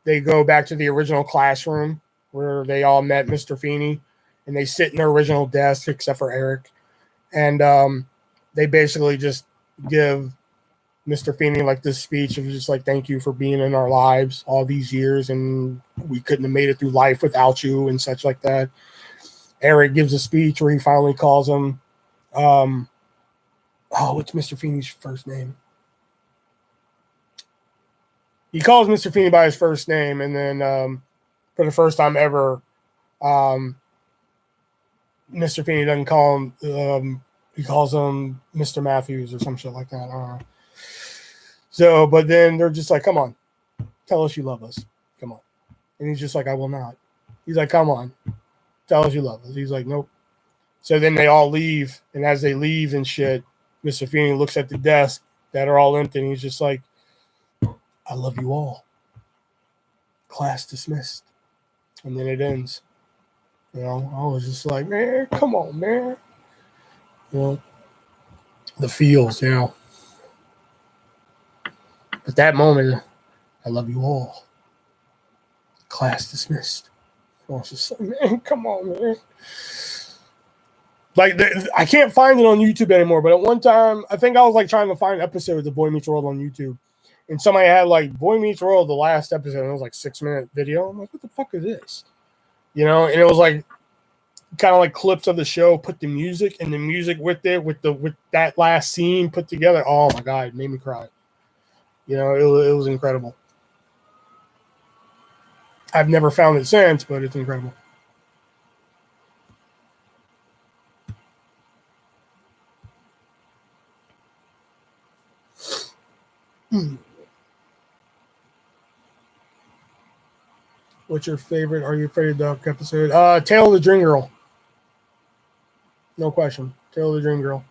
They go back to the original classroom where they all met Mr. Feeney, and they sit in their original desk except for Eric. And they basically just give Mr. Feeney like this speech of just like, thank you for being in our lives all these years, and we couldn't have made it through life without you and such like that. Eric gives a speech where he finally calls him, what's Mr. Feeney's first name? He calls Mr. Feeney by his first name, and then for the first time ever, Mr. Feeney doesn't call him, he calls him Mr. Matthews or some shit like that. I don't know. So, but then they're just like, come on, tell us you love us. Come on. And he's just like, I will not. He's like, come on, tell us you love us. He's like, nope. So then they all leave. And as they leave and shit, Mr. Feeney looks at the desk that are all empty. And he's just like, I love you all. Class dismissed. And then it ends. You know, I was just like, man, come on, man. You know, the feels, you know. At that moment, I love you all. Class dismissed. I was just like, man, come on, man. Like, I can't find it on YouTube anymore, but at one time, I think I was like trying to find episodes of Boy Meets World on YouTube. And somebody had like Boy Meets World, the last episode, and it was like 6-minute video. I'm like, what the fuck is this? You know, and it was like kind of like clips of the show, put the music and the music with it, with that last scene put together. Oh my God, it made me cry. You know, it was incredible. I've never found it since, but it's incredible. What's your favorite Are You Afraid of the Dark episode? Tale of the Dream Girl. No question. Tale of the Dream Girl.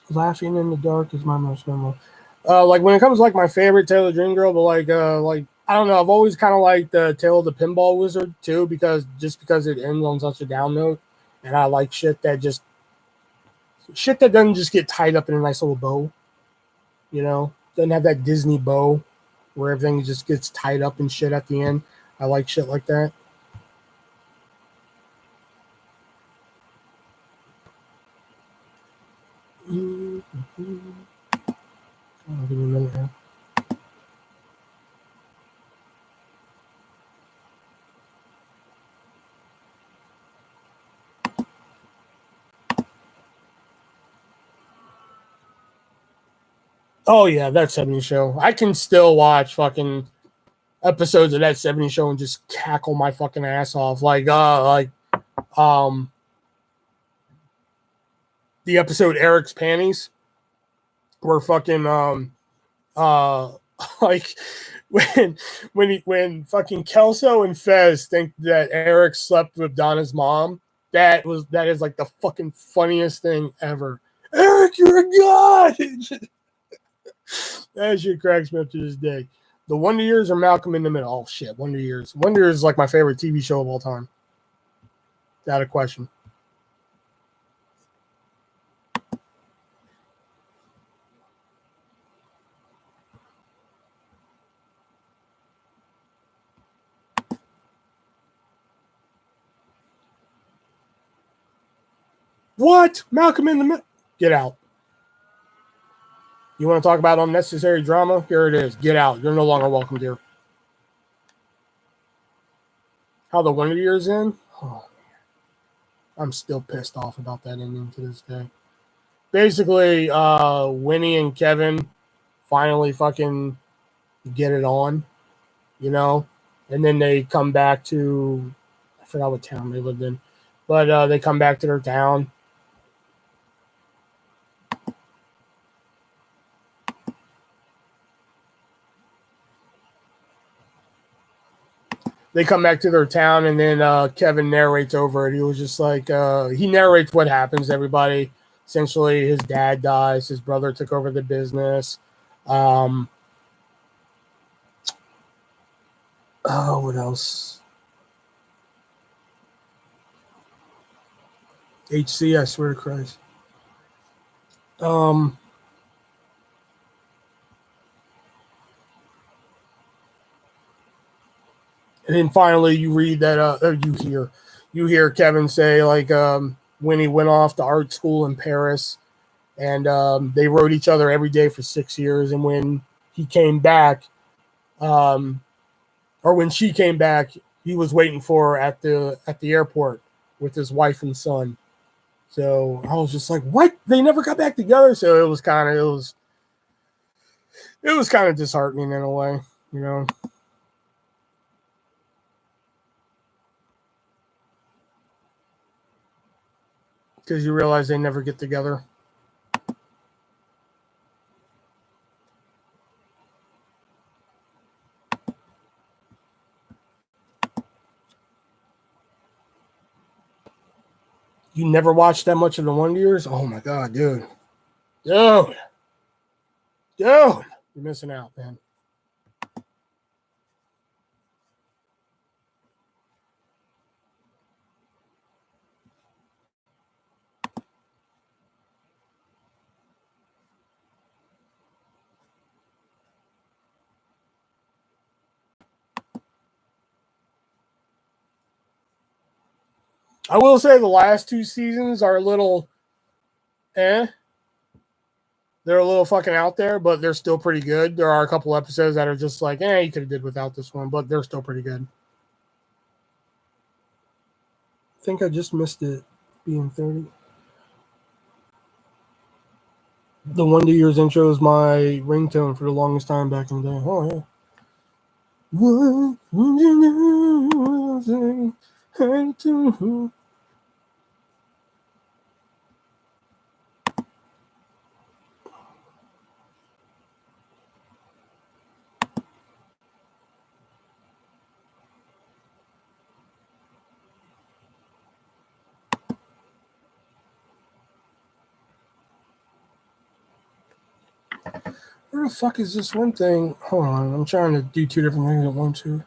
Laughing in the Dark is my most memorable. Like when it comes to like my favorite Tale of the Dream Girl, but like I don't know, I've always kind of liked the Tale of the Pinball Wizard too, because it ends on such a down note, and I like shit that doesn't just get tied up in a nice little bow. You know, doesn't have that Disney bow where everything just gets tied up and shit at the end. I like shit like that. I'll give you a minute here. Oh yeah, that 70s show. I can still watch fucking episodes of that 70s show and just cackle my fucking ass off. Like the episode Eric's Panties, where fucking like when fucking Kelso and Fez think that Eric slept with Donna's mom, that is like the fucking funniest thing ever. Eric, you're a god. That shit cracks me up to this day. The Wonder Years or Malcolm in the Middle? Oh shit, Wonder Years. Wonder Years is like my favorite TV show of all time. Without a question. What? Malcolm in the Middle? Get out. You want to talk about unnecessary drama? Here it is. Get out. You're no longer welcome here. How the Wonder Years end? Oh, I'm still pissed off about that ending to this day. Basically, Winnie and Kevin finally fucking get it on, you know? And then they come back to, I forgot what town they lived in, but they come back to their town. They come back to their town, and then Kevin narrates over it. He was just like, he narrates what happens to everybody. Essentially, his dad dies. His brother took over the business. Oh, what else? HC, I swear to Christ. And then finally you read that, or you hear Kevin say, like, when he went off to art school in Paris, and they wrote each other every day for 6 years. And when he came back, or when she came back, he was waiting for her at the airport with his wife and son. So I was just like, what? They never got back together. So it was kind of disheartening in a way, you know. Because you realize they never get together. You never watched that much of the Wonder Years? Oh my god, dude. Dude. Dude. You're missing out, man. I will say the last two seasons are a little They're a little fucking out there, but they're still pretty good. There are a couple episodes that are just like, you could have did without this one, but they're still pretty good. I think I just missed it being 30. The Wonder Years intro is my ringtone for the longest time back in the day. Oh, yeah. What would you do? Where the fuck is this one thing? Hold on, I'm trying to do two different things at once here.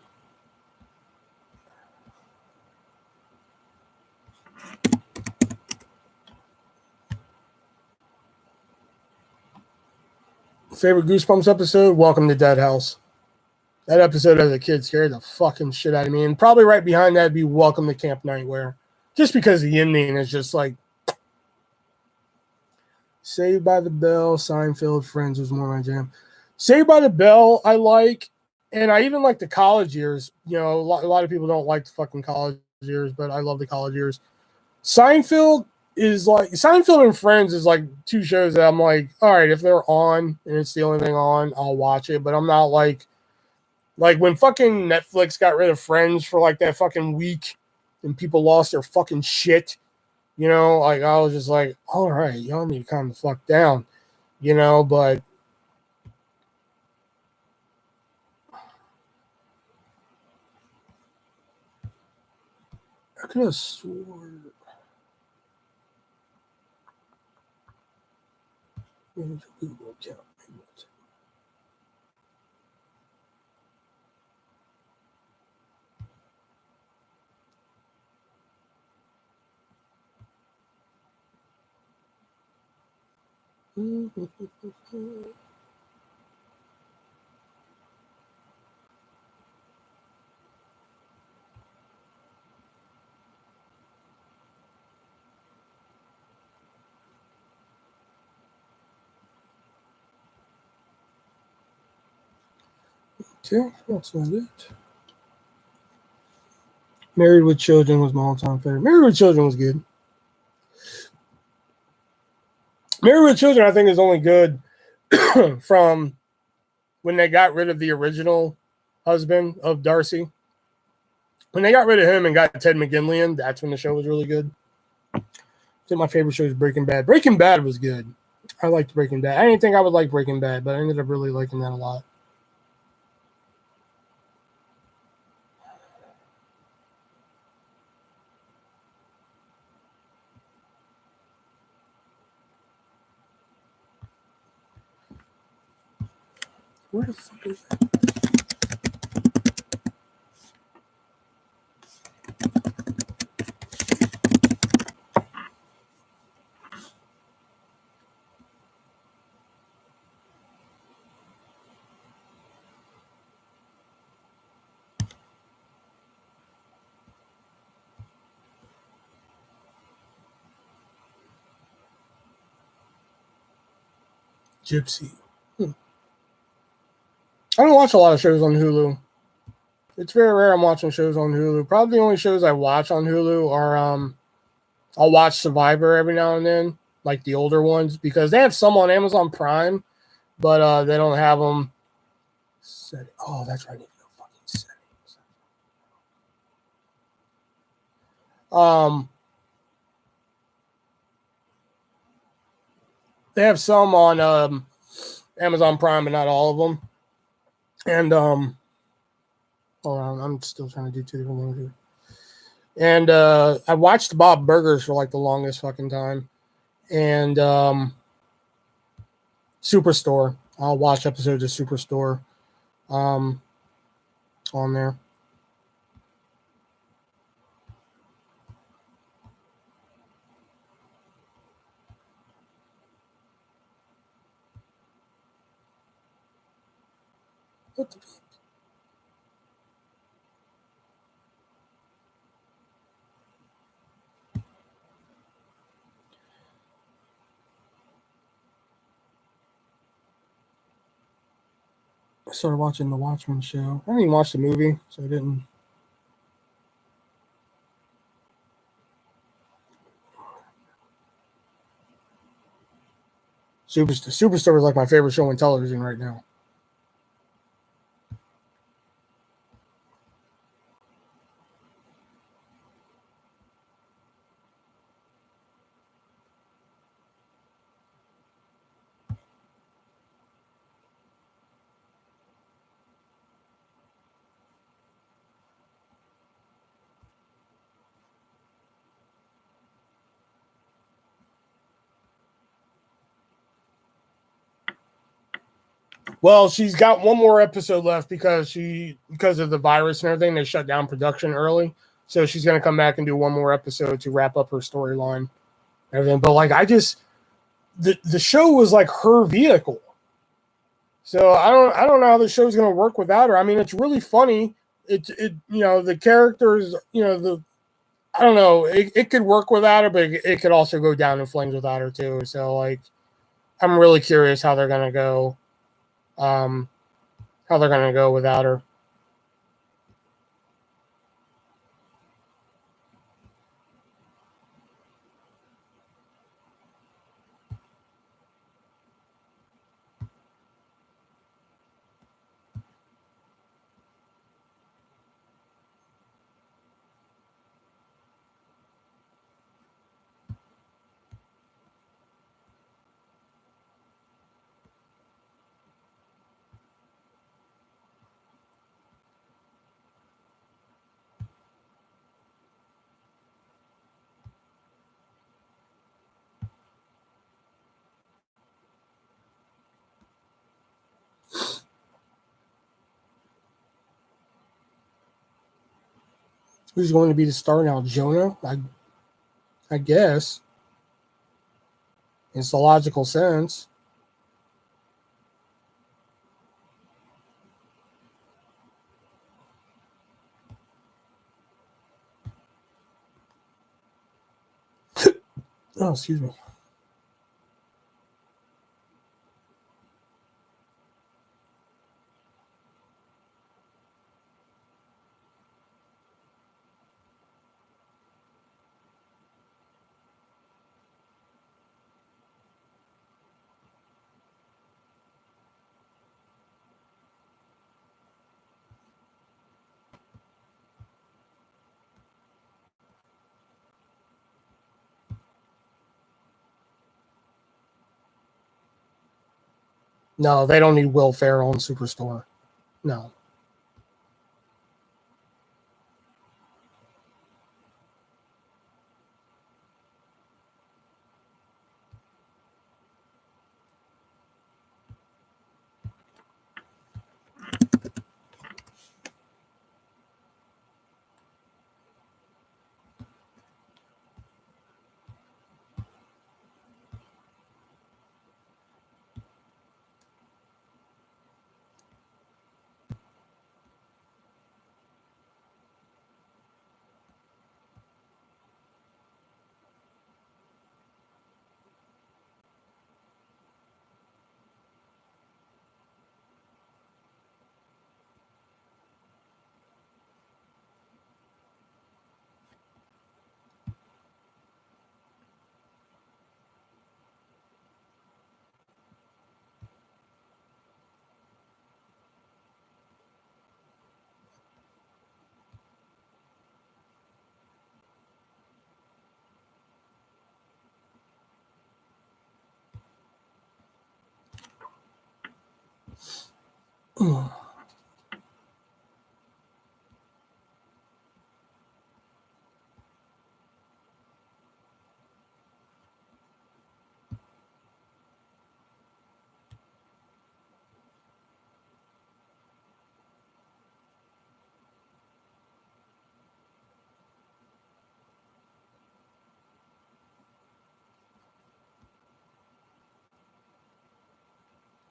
Favorite Goosebumps episode? Welcome to Dead House. That episode as a kid scared the fucking shit out of me. And probably right behind that would be Welcome to Camp Nightmare. Just because the ending is just like Saved by the Bell, Seinfeld, Friends was more my jam. Saved by the Bell, I like, and I even like the college years. You know, a lot of people don't like the fucking college years, but I love the college years. Seinfeld and Friends is like two shows that I'm like, all right, if they're on and it's the only thing on, I'll watch it. But I'm not like when fucking Netflix got rid of Friends for like that fucking week and people lost their fucking shit. You know, like I was just like, all right, y'all need to calm the fuck down, you know, but I could have sworn Google account. Okay, that's not it. Married with Children was my all-time favorite. Married with Children was good. Married with Children, I think, is only good from when they got rid of the original husband of Darcy. When they got rid of him and got Ted McGinley in, that's when the show was really good. I think my favorite show is Breaking Bad. Breaking Bad was good. I liked Breaking Bad. I didn't think I would like Breaking Bad, but I ended up really liking that a lot. Where the fuck is that? Gypsy. I don't watch a lot of shows on Hulu. It's very rare I'm watching shows on Hulu. Probably the only shows I watch on Hulu are I'll watch Survivor every now and then, like the older ones, because they have some on Amazon Prime, but they don't have them. Oh, that's right. I need to go fucking settings. They have some on Amazon Prime, but not all of them. And hold on, I'm still trying to do two different things here. And I watched Bob Burgers for like the longest fucking time. And Superstore. I'll watch episodes of Superstore on there. What the fuck? I started watching the Watchmen show. I didn't even watch the movie, so I didn't. Superstore is like my favorite show on television right now. Well, she's got one more episode left because of the virus and everything, they shut down production early. So she's gonna come back and do one more episode to wrap up her storyline. Everything. But like the show was like her vehicle. So I don't know how the show's gonna work without her. I mean, it's really funny. It the characters, I don't know, it could work without her, but it could also go down in flames without her too. So like I'm really curious how they're gonna go. How they're gonna go without her. Who's going to be the star now? Jonah? I guess. It's the logical sense. Oh, excuse me. No, they don't need Will Ferrell in Superstore. No.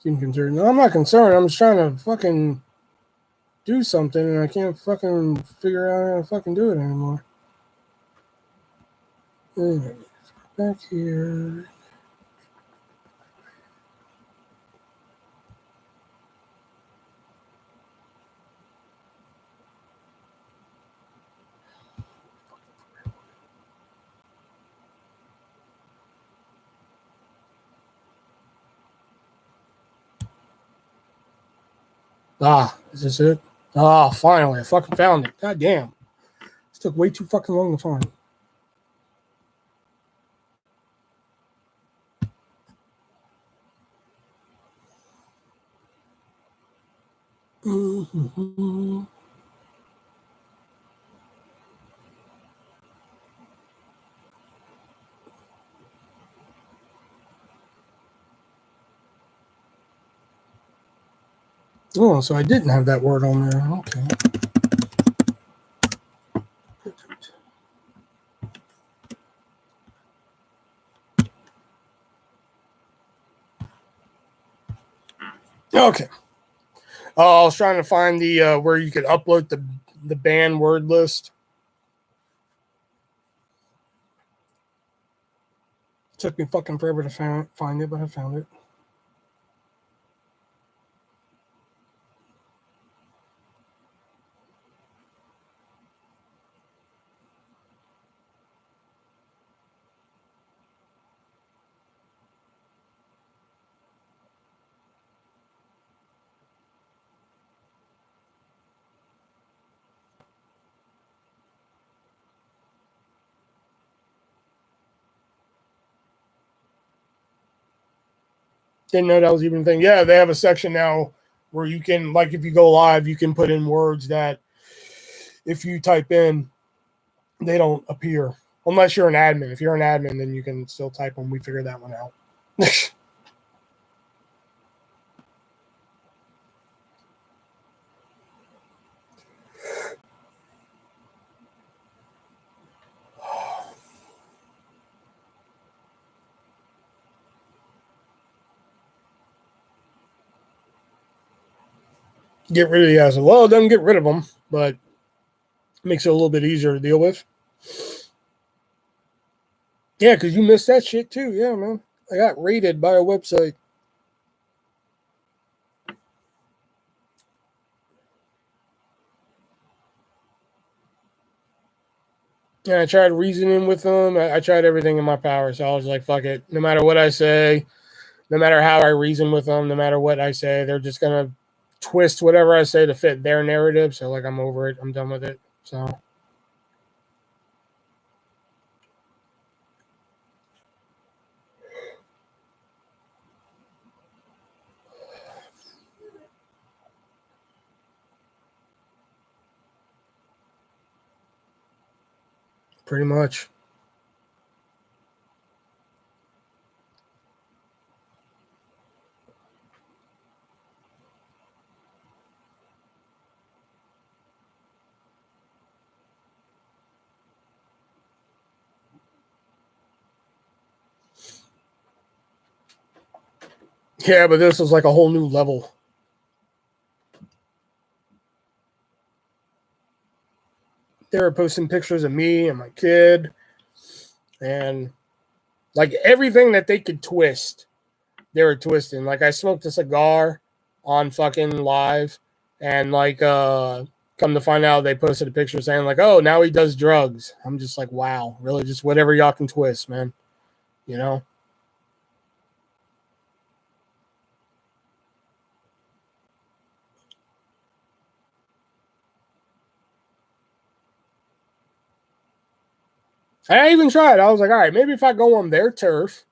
Seem concerned. No, I'm not concerned. I'm just trying to fucking do something, and I can't fucking figure out how to fucking do it anymore. Back here. Ah, is this it? Ah, finally, I fucking found it. God damn. This took way too fucking long to find. Mm-hmm. Oh, so I didn't have that word on there. Okay. Perfect. Okay. I was trying to find the where you could upload the band word list. Took me fucking forever to find it, but I found it. Didn't know that was even a thing. Yeah, they have a section now where you can, like, if you go live, you can put in words that if you type in, they don't appear unless you're an admin. If you're an admin, then you can still type them. We figured that one out. Get rid of the assholes. Well, it doesn't get rid of them, but it makes it a little bit easier to deal with. Yeah, because you missed that shit too. Yeah, man. I got raided by a website. Yeah, I tried reasoning with them. I tried everything in my power. So I was like, fuck it. No matter what I say, no matter how I reason with them, no matter what I say, they're just going to twist whatever I say to fit their narrative. So, like, I'm over it. I'm done with it. So, pretty much. Yeah, but this was like a whole new level. They were posting pictures of me and my kid and like everything that they could twist, they were twisting. Like I smoked a cigar on fucking live and like come to find out they posted a picture saying like, oh, now he does drugs. I'm just like, wow, really just whatever y'all can twist, man. You know? I even tried. I was like, all right, maybe if I go on their turf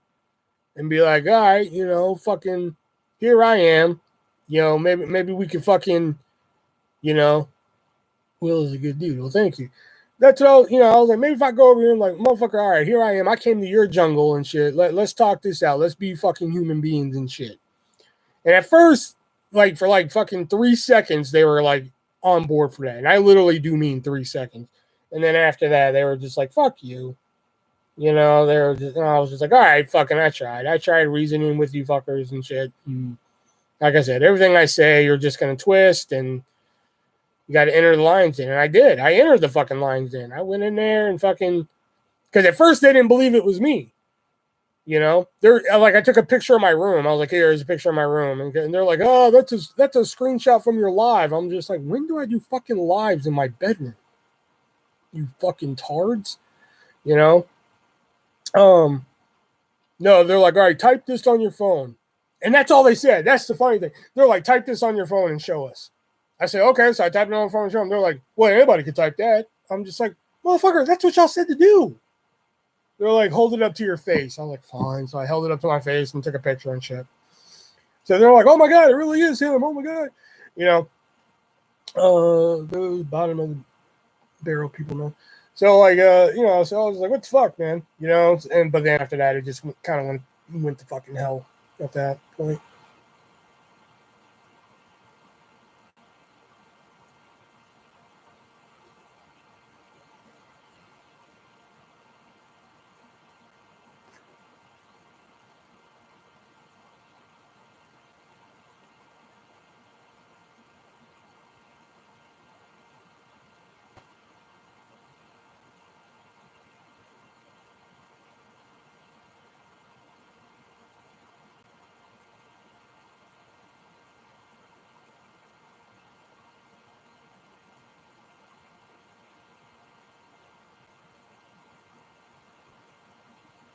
and be like, all right, you know, fucking here I am. You know, maybe we could fucking, you know, Will is a good dude. Well, thank you. That's what I was, I was like, maybe if I go over here and like, motherfucker, all right, here I am. I came to your jungle and shit. Let's talk this out. Let's be fucking human beings and shit. And at first, like for like fucking 3 seconds, they were like on board for that. And I literally do mean 3 seconds. And then after that, they were just like, fuck you. You know, they were just, I was just like, all right, fucking, I tried. I tried reasoning with you fuckers and shit. And like I said, everything I say, you're just going to twist and you got to enter the lines in. And I did. I entered the fucking lines in. I went in there and fucking, because at first they didn't believe it was me. You know, they're like, I took a picture of my room. I was like, here's a picture of my room. And they're like, oh, that's a screenshot from your live. I'm just like, when do I do fucking lives in my bedroom? You fucking tards. You know? No, they're like, all right, type this on your phone. And that's all they said. That's the funny thing. They're like, type this on your phone and show us. I say, okay. So I typed it on the phone and show them. They're like, well, anybody could type that. I'm just like, motherfucker, that's what y'all said to do. They're like, hold it up to your face. I'm like, fine. So I held it up to my face and took a picture and shit. So they're like, oh my God, it really is him. Oh my God. You know, those bottom of the barrel people know. So like, so I was like, what the fuck, man? You know, but then after that, it just kind of went to fucking hell at that point.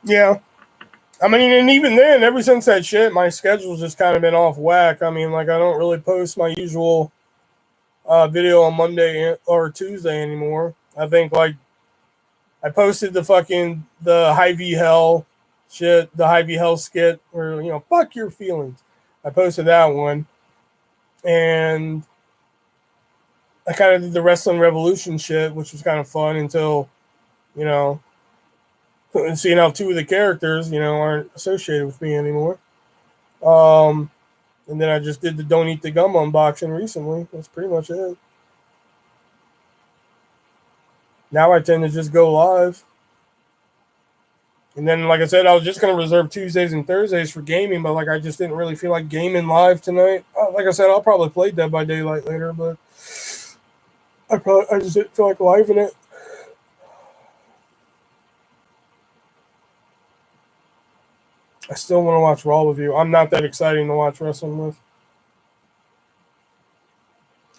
Yeah. I mean, and even then, ever since that shit, my schedule's just kind of been off whack. I mean, like, I don't really post my usual video on Monday or Tuesday anymore. I think, like, I posted the Hy-Vee Hell shit, the Hy-Vee Hell skit, where, fuck your feelings. I posted that one. And I kind of did the Wrestling Revolution shit, which was kind of fun until, you know, seeing how two of the characters, aren't associated with me anymore. And then I just did the Don't Eat the Gum unboxing recently. That's pretty much it. Now I tend to just go live. And then, like I said, I was just going to reserve Tuesdays and Thursdays for gaming, but like I just didn't really feel like gaming live tonight. Like I said, I'll probably play Dead by Daylight later, but I just didn't feel like live in it. I still want to watch Raw with you. I'm not that exciting to watch wrestling with.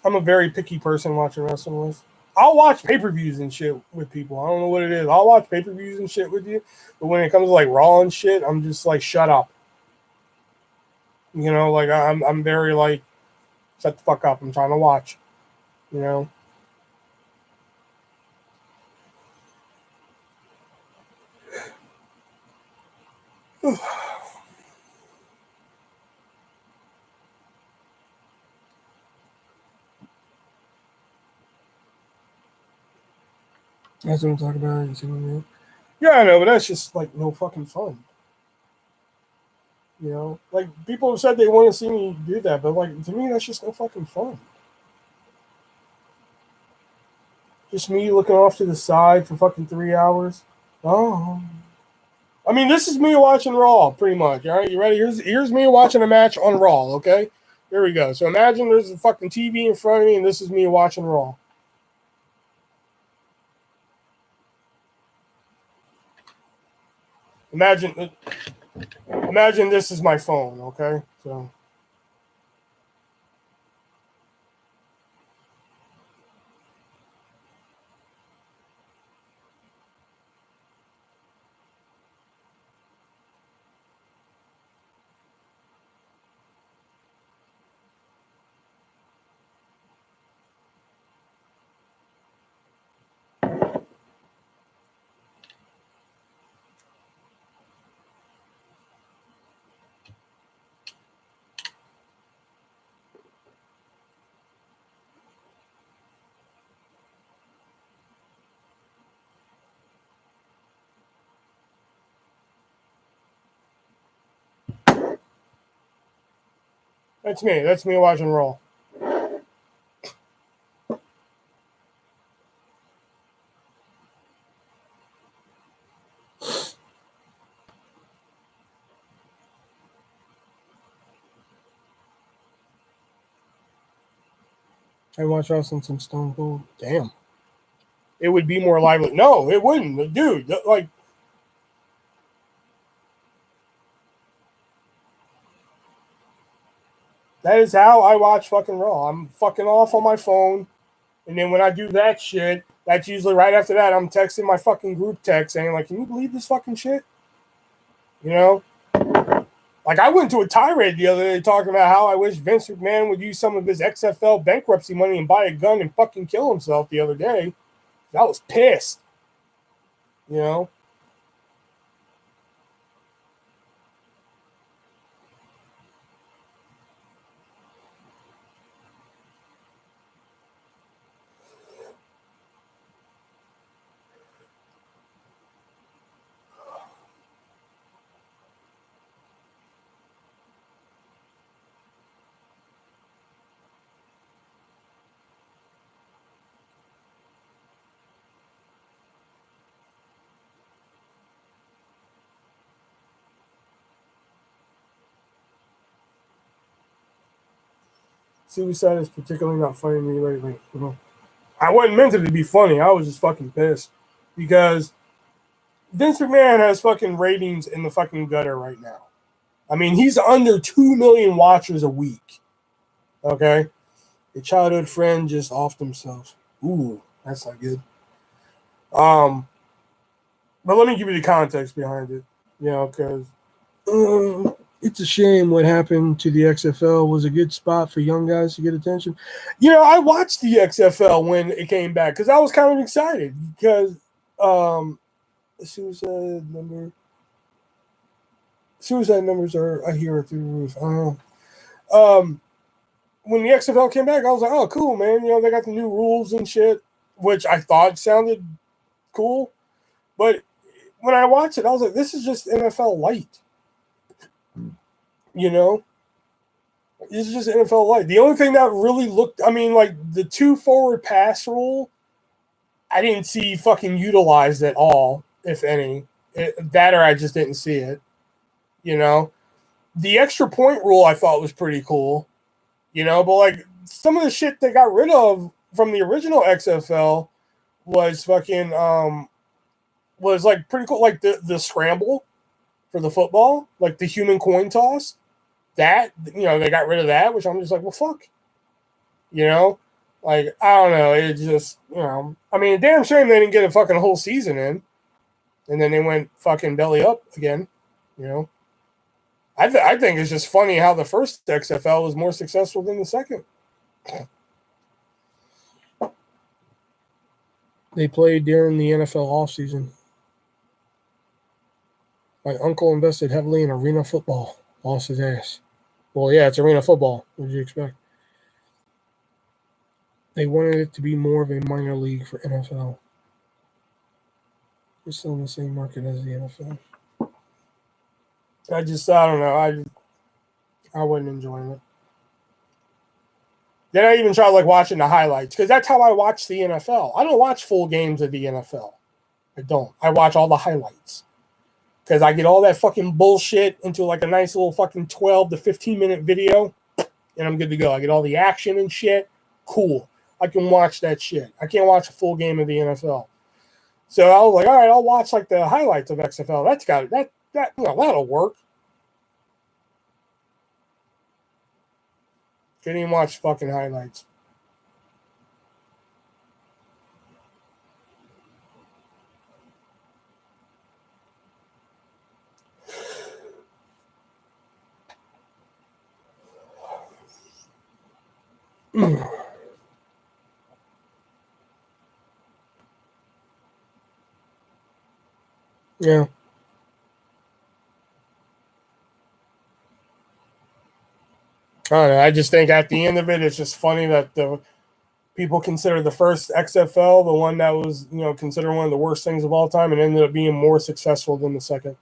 I'm a very picky person watching wrestling with. I'll watch pay-per-views and shit with people. I don't know what it is. I'll watch pay-per-views and shit with you, but when it comes to like Raw and shit, I'm just like, shut up. Like I'm very like, shut the fuck up. I'm trying to watch. You know. That's what I'm talking about. Yeah, I know, but that's just like no fucking fun. Like people have said they want to see me do that, but like to me, that's just no fucking fun. Just me looking off to the side for fucking 3 hours. Oh, I mean, this is me watching Raw, pretty much. All right, you ready? Here's me watching a match on Raw. Okay, here we go. So imagine there's a fucking TV in front of me, and this is me watching Raw. Imagine this is my phone. Okay, so. That's me. That's me watching Raw. I watch wrestling since Stone Cold. Damn. It would be more lively. No, it wouldn't. Dude, like, that is how I watch fucking Raw. I'm fucking off on my phone. And then when I do that shit, that's usually right after that, I'm texting my fucking group text saying, like, can you believe this fucking shit? You know? Like, I went to a tirade the other day talking about how I wish Vince McMahon would use some of his XFL bankruptcy money and buy a gun and fucking kill himself the other day. I was pissed. You know? Suicide is particularly not funny to me lately. I wasn't meant it to be funny. I was just fucking pissed. Because Vince McMahon has fucking ratings in the fucking gutter right now. I mean, he's under 2 million watchers a week. Okay? A childhood friend just offed himself. Ooh, that's not good. But let me give you the context behind it. You know, because it's a shame what happened to the XFL was a good spot for young guys to get attention. You know, I watched the XFL when it came back because I was kind of excited because suicide numbers are, I hear it through the roof. I don't know. When the XFL came back, I was like, oh, cool, man. You know, they got the new rules and shit, which I thought sounded cool. But when I watched it, I was like, this is just NFL light. You know? This is just NFL light. The only thing that really looked, I mean, like the 2 forward pass rule, I didn't see fucking utilized at all, if any. That or I just didn't see it. You know? The extra point rule I thought was pretty cool. You know, but like some of the shit they got rid of from the original XFL was fucking was like pretty cool. Like the scramble for the football, like the human coin toss. That, you know, they got rid of that, which I'm just like, well, fuck. You know? Like, I don't know. It just, you know, I mean, damn shame they didn't get a fucking whole season in. And then they went fucking belly up again. You know? I think it's just funny how the first XFL was more successful than the second. They played during the NFL offseason. My uncle invested heavily in arena football. Lost his ass. Well, yeah, it's arena football. What did you expect? They wanted it to be more of a minor league for NFL. It's still in the same market as the NFL. I don't know. I wasn't enjoying it. Then I even tried like watching the highlights because that's how I watch the NFL. I don't watch full games of the NFL. I don't. I watch all the highlights because I get all that fucking bullshit into like a nice little fucking 12 to 15-minute video, and I'm good to go. I get all the action and shit. Cool. I can watch that shit. I can't watch a full game of the NFL. So I was like, all right, I'll watch like the highlights of XFL. That's got it. That you know, that'll work. Couldn't even watch fucking highlights. Yeah. I don't know. I just think at the end of it, it's just funny that the people consider the first XFL the one that was, you know, considered one of the worst things of all time and ended up being more successful than the second.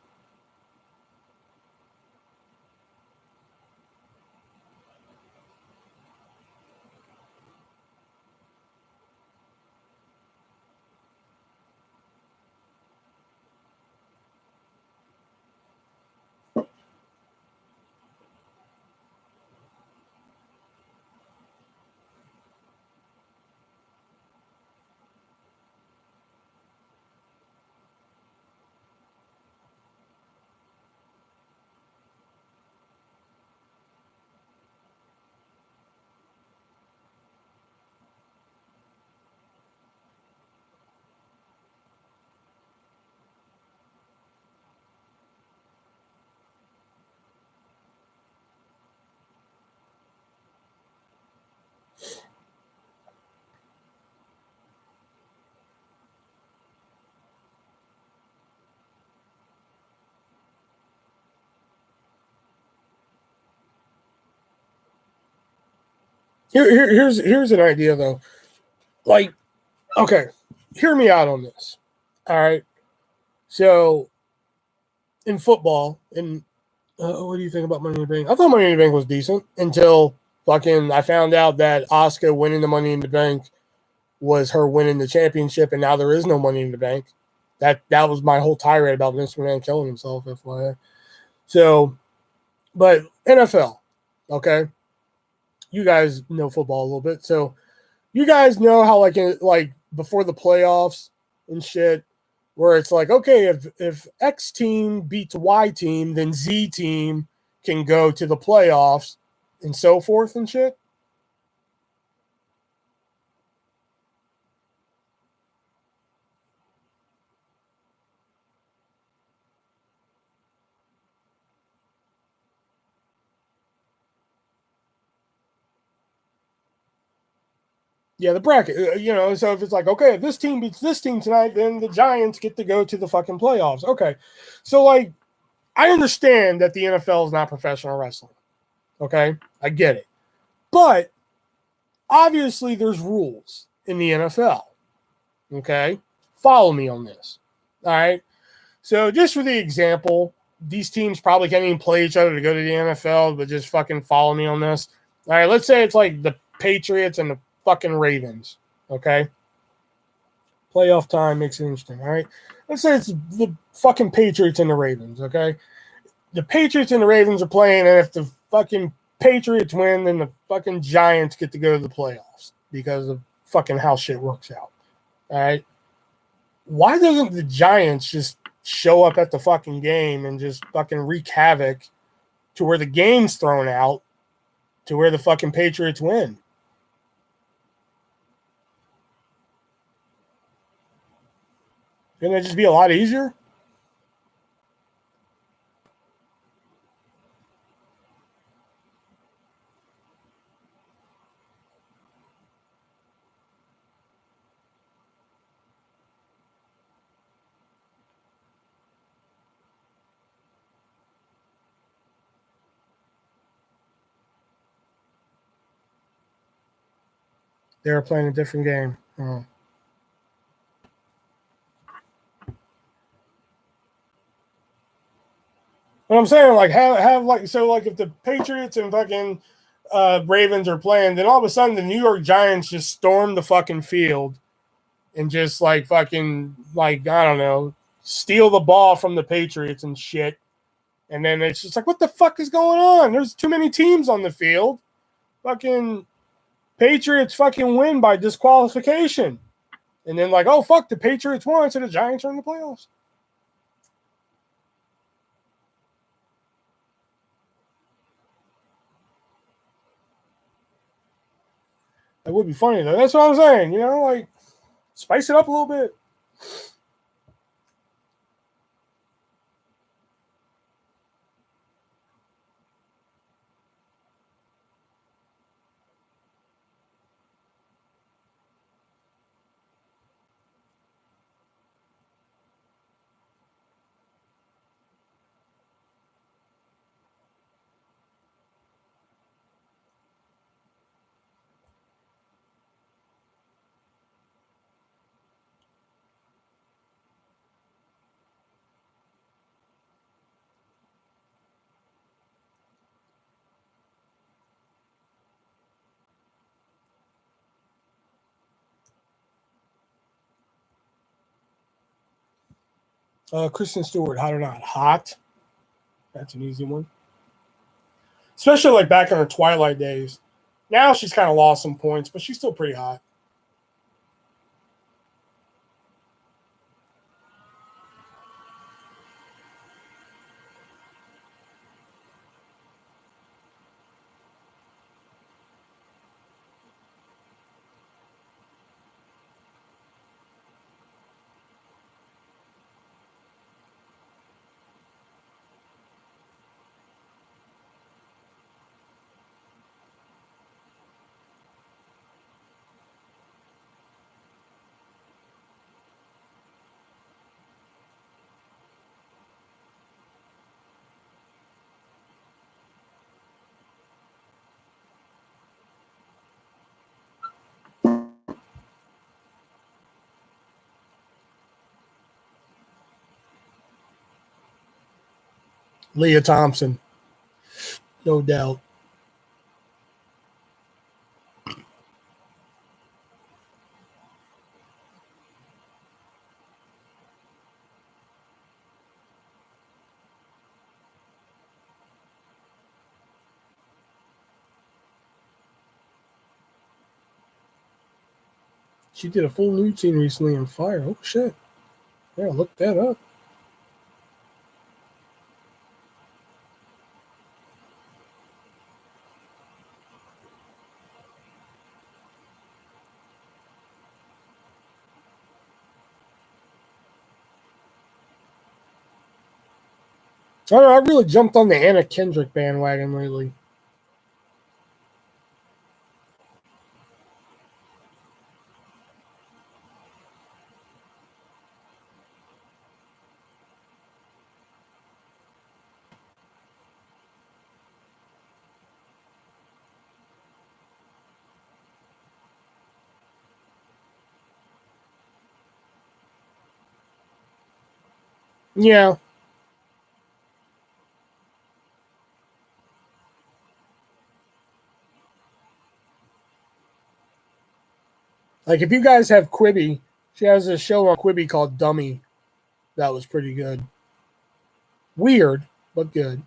Here's an idea though. Like, okay, hear me out on this. All right. So in football, in what do you think about Money in the Bank? I thought Money in the Bank was decent until fucking I found out that Asuka winning the Money in the Bank was her winning the championship, and now there is no Money in the Bank. That was my whole tirade about Vince McMahon killing himself. FYI. So, but NFL, okay, you guys know football a little bit, so you guys know how like before the playoffs and shit, where it's like, okay, if X team beats Y team, then Z team can go to the playoffs and so forth and shit. Yeah, the bracket, so if it's like, okay, if this team beats this team tonight, then the Giants get to go to the fucking playoffs. Okay. So, like, I understand that the NFL is not professional wrestling. Okay. I get it. But obviously, there's rules in the NFL. Okay. Follow me on this. All right. So, just for the example, these teams probably can't even play each other to go to the NFL, but just fucking follow me on this. All right. Let's say it's like the Patriots and the fucking Ravens. Okay. Playoff time makes it interesting. All right. Let's say it's the fucking Patriots and the Ravens. Okay. The Patriots and the Ravens are playing, and if the fucking Patriots win, then the fucking Giants get to go to the playoffs because of fucking how shit works out. All right. Why doesn't the Giants just show up at the fucking game and just fucking wreak havoc to where the game's thrown out to where the fucking Patriots win? Couldn't it just be a lot easier? They were playing a different game. Oh. But I'm saying, like, have like, so like if the Patriots and fucking Ravens are playing, then all of a sudden the New York Giants just storm the fucking field and just like fucking, like, I don't know, steal the ball from the Patriots and shit. And then it's just like, what the fuck is going on? There's too many teams on the field. Fucking Patriots fucking win by disqualification. And then, like, oh fuck, the Patriots won, so the Giants are in the playoffs. That would be funny though. That's what I'm saying. Like, spice it up a little bit. Kristen Stewart, hot or not? Hot. That's an easy one. Especially like back in her Twilight days. Now she's kind of lost some points, but she's still pretty hot. Leah Thompson. No doubt. She did a full nude scene recently in Fire. Oh, shit. Yeah, look that up. I don't know, I really jumped on the Anna Kendrick bandwagon lately. Yeah. Like, if you guys have Quibi, she has a show on Quibi called Dummy. That was pretty good. Weird, but good.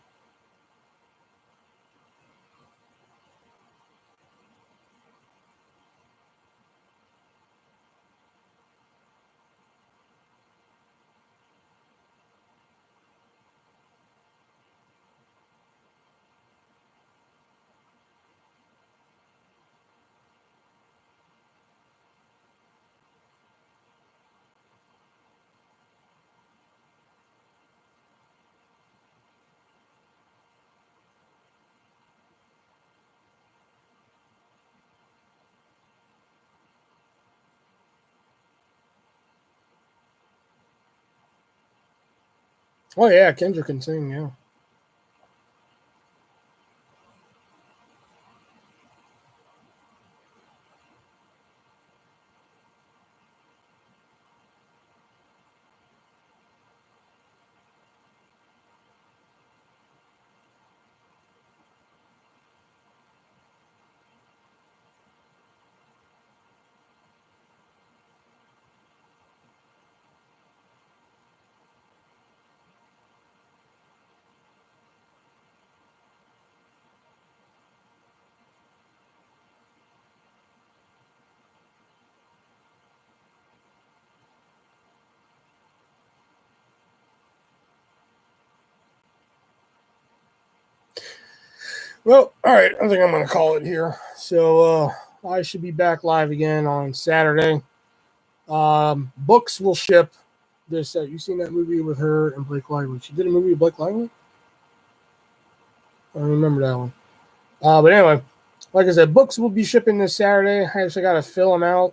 Oh, yeah, Kendrick can sing, yeah. Well, all right, I think I'm going to call it here. So I should be back live again on Saturday. Books will ship this. You seen that movie with her and Blake Lively? She did a movie with Blake Lively? I don't remember that one. But anyway, like I said, books will be shipping this Saturday. I actually got to fill them out.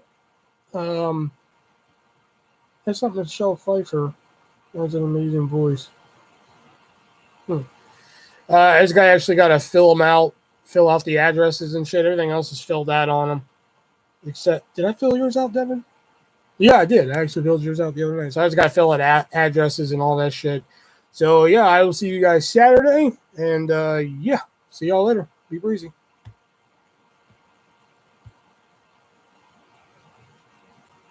That's something to Michelle Pfeiffer. That's an amazing voice. This guy actually got to fill them out, fill out the addresses and shit. Everything else is filled out on them. Except, did I fill yours out, Devin? Yeah, I did. I actually filled yours out the other day. So I just got to fill out addresses and all that shit. So, yeah, I will see you guys Saturday. And, yeah, see y'all later. Be breezy.